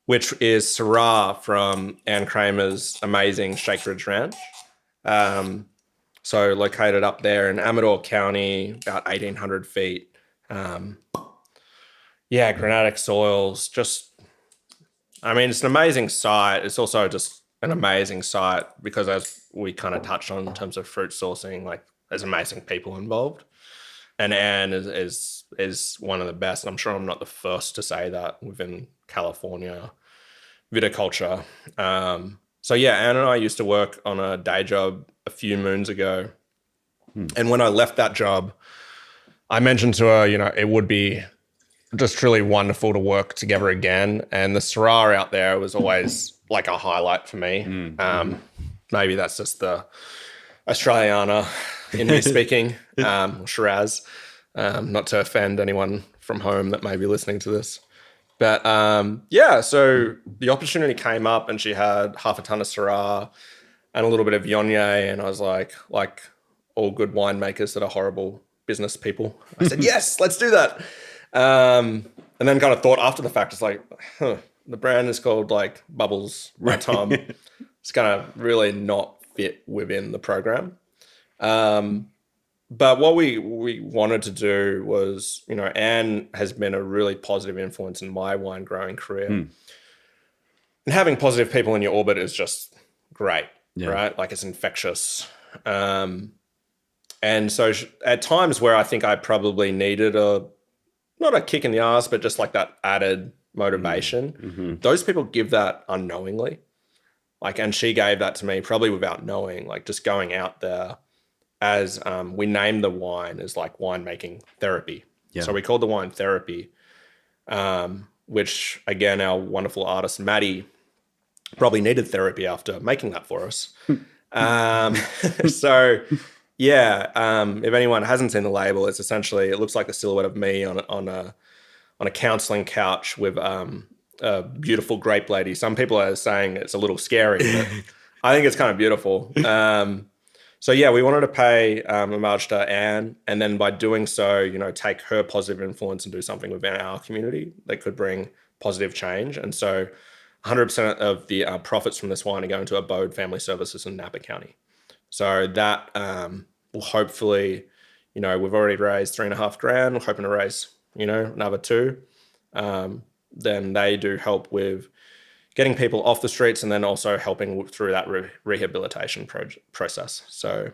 which is Syrah from Anne Kramer's amazing Shake Ridge Ranch. So located up there in Amador County, about 1,800 feet. Granitic soils. It's an amazing site. It's also just an amazing site because as we kind of touched on in terms of fruit sourcing, like there's amazing people involved. And Anne is one of the best. I'm sure I'm not the first to say that within California viticulture. Anne and I used to work on a day job a few moons ago. And when I left that job, I mentioned to her, it would be just truly wonderful to work together again. And the Syrah out there was always like a highlight for me. Maybe that's just the Australiana in me speaking, Shiraz, not to offend anyone from home that may be listening to this. But so the opportunity came up and she had half a ton of Syrah and a little bit of Viognier. And I was like, all good winemakers that are horrible business people. I said, yes, let's do that. And then kind of thought after the fact, it's like, the brand is called like Bubbles by Tom. It's going to really not fit within the program. But what we wanted to do was, Anne has been a really positive influence in my wine growing career. And having positive people in your orbit is just great, right? Like, it's infectious. And so at times where I think I probably needed not a kick in the ass, but just like that added motivation, those people give that unknowingly. Like, and she gave that to me probably without knowing, like just going out there as we named the wine as like winemaking therapy. Yeah. So we called the wine therapy, which again, our wonderful artist, Maddie, probably needed therapy after making that for us. So yeah, if anyone hasn't seen the label, it's essentially, it looks like the silhouette of me on a counseling couch with a beautiful grape lady. Some people are saying it's a little scary, but I think it's kind of beautiful. So yeah, we wanted to pay homage to Anne, and then by doing so, take her positive influence and do something within our community that could bring positive change. And so 100% of the profits from this wine are going to Abode Family Services in Napa County. So that will hopefully, we've already raised $3,500. We're hoping to raise, another $2. Then they do help with getting people off the streets and then also helping through that rehabilitation process. So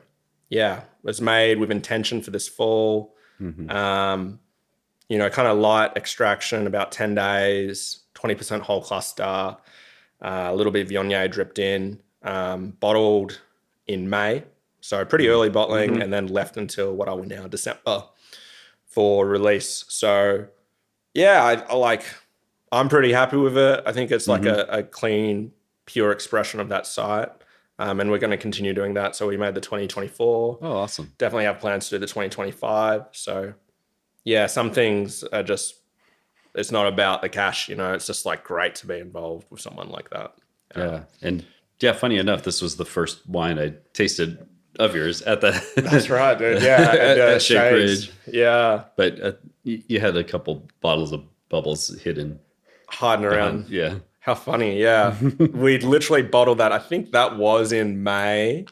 yeah, it was made with intention for this fall. Kind of light extraction, about 10 days, 20% whole cluster, a little bit of Viognier dripped in, bottled in May. So pretty early bottling, and then left until what are we now, December, for release. So yeah, I'm pretty happy with it. I think it's like a clean, pure expression of that site. And we're going to continue doing that. So we made the 2024. Oh, awesome. Definitely have plans to do the 2025. So yeah, some things are just, it's not about the cash, it's just like great to be involved with someone like that. Yeah. And yeah, funny enough, this was the first wine I tasted of yours at the That's right, dude. Yeah, at Shake Ridge. Yeah, but you had a couple bottles of bubbles hidden, hiding around. Yeah, how funny. Yeah, we literally bottled that. I think that was in May.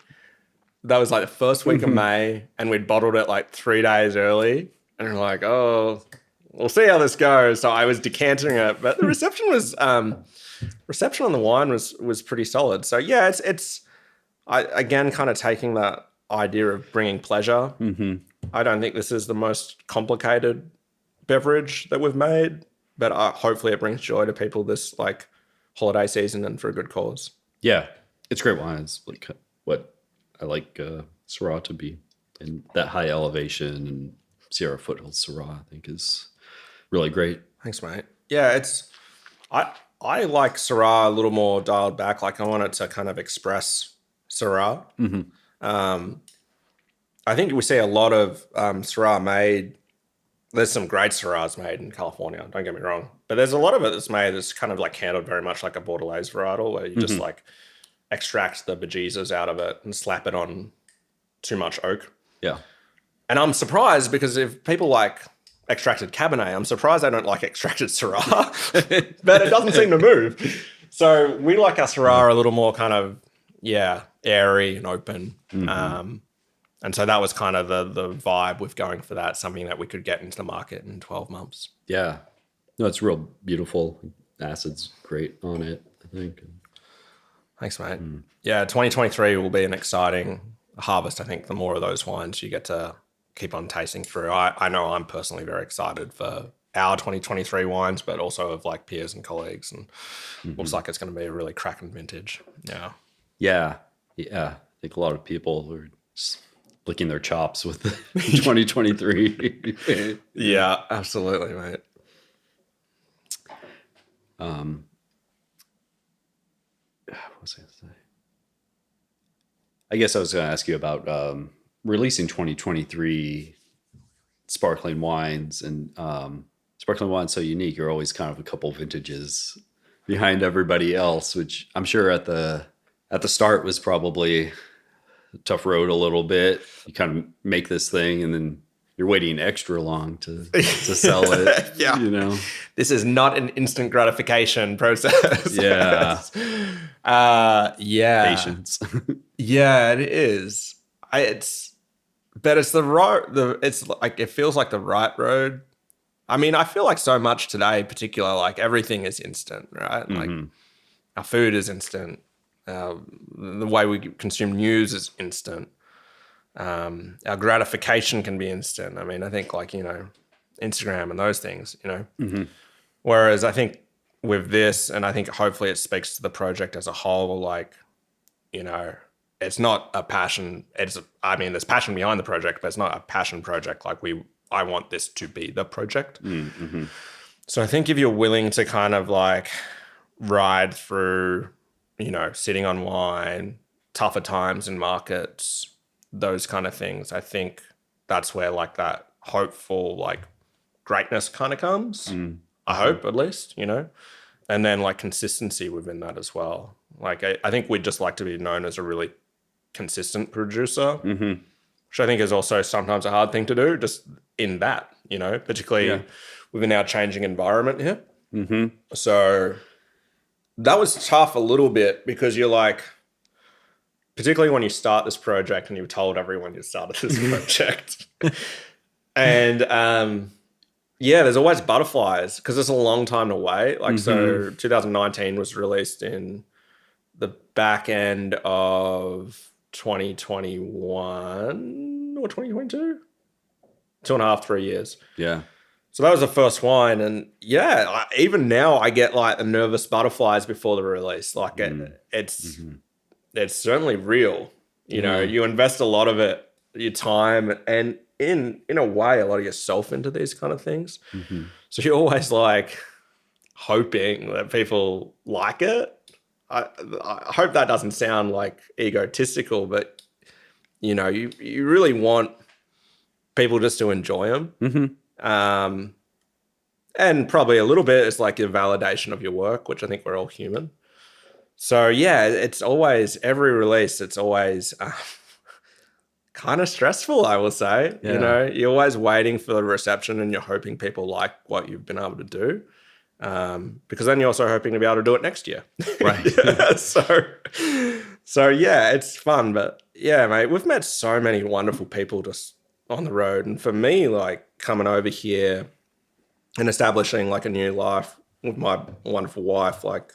That was like the first week of May, and we'd bottled it like 3 days early. And we're like, oh, we'll see how this goes. So I was decanting it, but the reception on the wine was pretty solid. So yeah, it's again, kind of taking that idea of bringing pleasure. I don't think this is the most complicated beverage that we've made, but hopefully it brings joy to people this like holiday season and for a good cause. Yeah, it's great wine. It's like what I like Syrah to be, and that high elevation and Sierra Foothills Syrah, I think, is really great. Thanks, mate. Yeah, I like Syrah a little more dialed back. Like, I want it to kind of express Syrah. I think we see a lot of Syrah made. There's some great Syrahs made in California, don't get me wrong. But there's a lot of it that's made that's kind of like handled very much like a Bordelaise varietal, where you just like extract the bejesus out of it and slap it on too much oak. Yeah. And I'm surprised, because if people like extracted Cabernet, I'm surprised they don't like extracted Syrah. But it doesn't seem to move. So we like our Syrah a little more kind of, airy and open. And so that was kind of the vibe with going for that, something that we could get into the market in 12 months. Yeah. No, it's real beautiful. Acid's great on it, I think. Thanks, mate. Yeah, 2023 will be an exciting harvest. I think the more of those wines you get to keep on tasting through. I know I'm personally very excited for our 2023 wines, but also of like peers and colleagues, and looks like it's going to be a really cracking vintage. Yeah. Yeah. I think a lot of people are just licking their chops with the 2023. Yeah, absolutely, mate. What was I going to say? I guess I was going to ask you about releasing 2023 sparkling wines, and sparkling wine's so unique. You're always kind of a couple vintages behind everybody else, which I'm sure at the start was probably tough road a little bit. You kind of make this thing and then you're waiting extra long to sell it. Yeah. This is not an instant gratification process. Yeah. Yeah. Patience. Yeah, it is. But it's the road. It's like, it feels like the right road. I mean, I feel like so much today, in particular, like everything is instant, right? Like our food is instant. The way we consume news is instant. Our gratification can be instant. I mean, I think like, Instagram and those things, Whereas I think with this, and I think hopefully it speaks to the project as a whole, like, it's not a passion. There's passion behind the project, but it's not a passion project. Like I want this to be the project. So I think if you're willing to kind of like ride through, sitting on wine, tougher times in markets, those kind of things, I think that's where like that hopeful like greatness kind of comes. I hope, at least, and then like consistency within that as well. Like I think we'd just like to be known as a really consistent producer, which I think is also sometimes a hard thing to do, just in that, particularly within our changing environment here. So that was tough a little bit, because you're like, particularly when you start this project and you've told everyone you started this project. And there's always butterflies, because it's a long time to wait. Like, so 2019 was released in the back end of 2021 or 2022, 2.5, 3 years. Yeah. So that was the first wine. And even now I get like the nervous butterflies before the release. Like it's certainly real. You invest a lot of it, your time, and in a way, a lot of yourself into these kind of things. So you're always like hoping that people like it. I hope that doesn't sound like egotistical, but you really want people just to enjoy them. And probably a little bit it's like a validation of your work, which I think we're all human. So it's always, every release, it's always kind of stressful, I will say. You're always waiting for the reception and you're hoping people like what you've been able to do. Because then you're also hoping to be able to do it next year. Right. So it's fun. But mate, we've met so many wonderful people just on the road. And for me, like coming over here and establishing like a new life with my wonderful wife, like,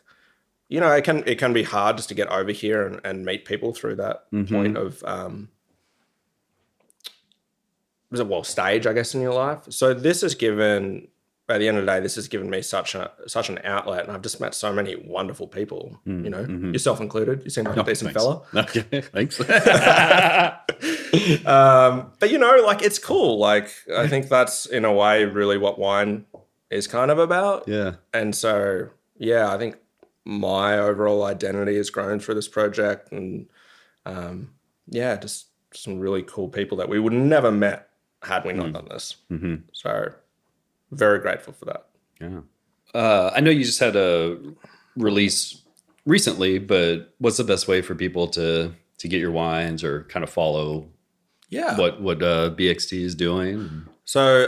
it can be hard just to get over here and meet people through that point of, stage, I guess, in your life. So this has given, by the end of the day, this has given me such an outlet, and I've just met so many wonderful people, yourself included. You seem like a decent fella. Okay, thanks. But like, it's cool. Like, I think that's in a way really what wine is kind of about. Yeah. And so, I think my overall identity has grown through this project, and just some really cool people that we would never met had we not done this. So very grateful for that. Yeah. I know you just had a release recently, but what's the best way for people to get your wines or kind of follow what BXT is doing? So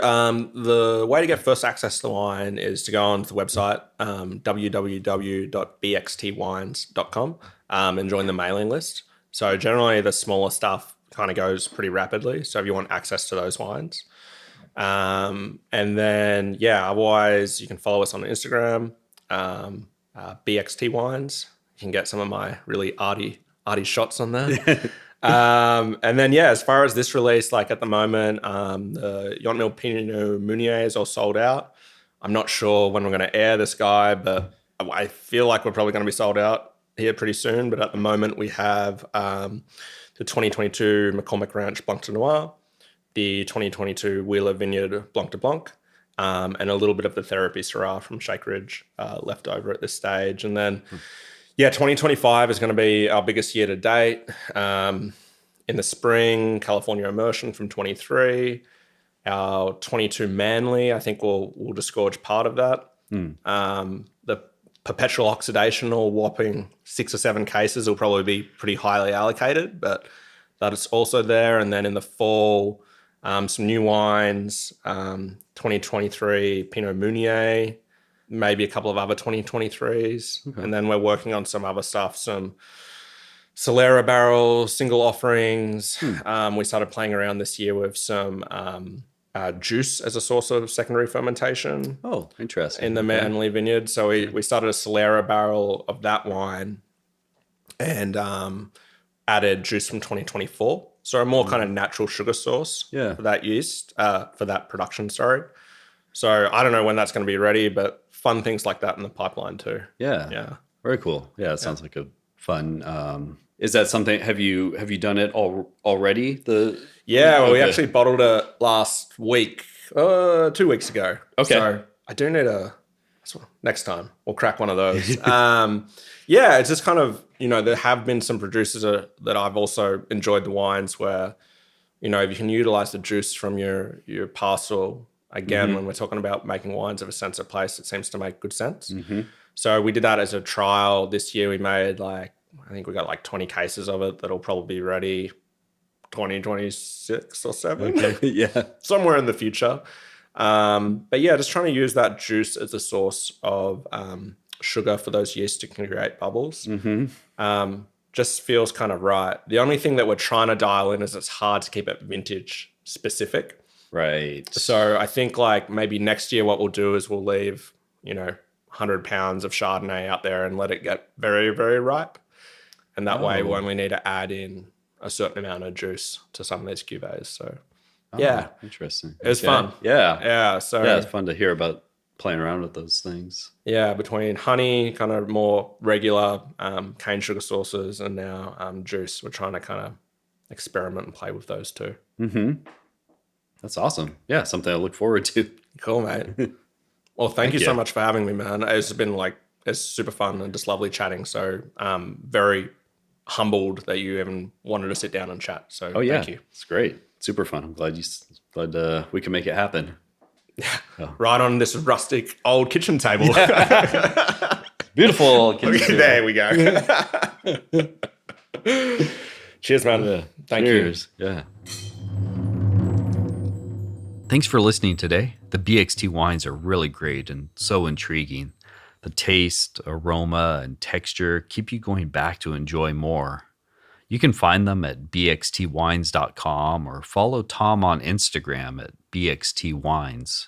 the way to get first access to the wine is to go onto the website, www.bxtwines.com, and join the mailing list. So generally the smaller stuff kind of goes pretty rapidly. So if you want access to those wines. And then, otherwise you can follow us on Instagram, BXT Wines. You can get some of my really arty shots on there. And then, as far as this release, like at the moment, the Yontmill Pinot Meunier is all sold out. I'm not sure when we're going to air this guy, but I feel like we're probably going to be sold out here pretty soon. But at the moment, we have the 2022 McCormick Ranch Blanc de Noir, the 2022 Wheeler Vineyard Blanc de Blanc, and a little bit of the Therapy Syrah from Shake Ridge left over at this stage. And then, 2025 is going to be our biggest year to date. In the spring, California Immersion from 23. Our 22 Manly, I think we'll disgorge part of that. The Perpetual Oxidation, or whopping 6 or 7 cases, will probably be pretty highly allocated, but that is also there. And then in the fall, some new wines, 2023 Pinot Meunier, maybe a couple of other 2023s. Okay. And then we're working on some other stuff, some Solera barrel single offerings. We started playing around this year with some juice as a source of secondary fermentation. Oh, interesting. In the Manly Vineyard. So we started a Solera barrel of that wine and added juice from 2024. So a more kind of natural sugar source for that yeast, for that production, sorry. So I don't know when that's going to be ready, but fun things like that in the pipeline too. Yeah. Very cool. Yeah, it sounds like a fun... is that something, have you done it already? Well, we actually bottled it last week, 2 weeks ago. Okay. So I do need next time we'll crack one of those. It's just kind of, there have been some producers that I've also enjoyed the wines where, if you can utilize the juice from your parcel, again, when we're talking about making wines of a sense of place, it seems to make good sense. So we did that as a trial this year. We made I think we got 20 cases of it that'll probably be ready 2026 or 7. Okay. Somewhere in the future. But just trying to use that juice as a source of sugar for those yeasts to create bubbles. Just feels kind of right. The only thing that we're trying to dial in is it's hard to keep it vintage specific. Right. So I think maybe next year what we'll do is we'll leave, 100 pounds of Chardonnay out there and let it get very, very ripe. And that way we only need to add in a certain amount of juice to some of these cuvées. So interesting. It was fun. Yeah. So it's fun to hear about playing around with those things. Yeah, between honey, kind of more regular cane sugar sources, and now juice. We're trying to kind of experiment and play with those too. That's awesome. Yeah, something I look forward to. Cool, mate. Well, thank you so much for having me, man. It's been it's super fun and just lovely chatting. So very humbled that you even wanted to sit down and chat. So thank you. It's great. Super fun. I'm glad we can make it happen. Yeah. Right on this rustic old kitchen table. Beautiful kitchen table. There we go. Cheers, man. Thank you. Yeah. Thanks for listening today. The BXT wines are really great and so intriguing. The taste, aroma, and texture keep you going back to enjoy more. You can find them at bxtwines.com or follow Tom on Instagram at bxtwines.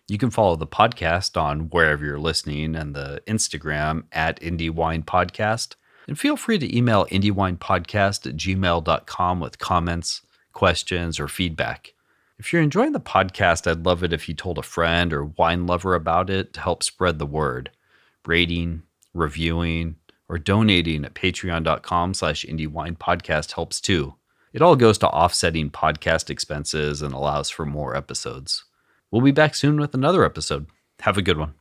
You can follow the podcast on wherever you're listening and the Instagram at IndieWinePodcast. And feel free to email indiewinepodcast@gmail.com with comments, questions, or feedback. If you're enjoying the podcast, I'd love it if you told a friend or wine lover about it to help spread the word. Rating, reviewing, or donating at patreon.com/IndieWinePodcast helps too. It all goes to offsetting podcast expenses and allows for more episodes. We'll be back soon with another episode. Have a good one.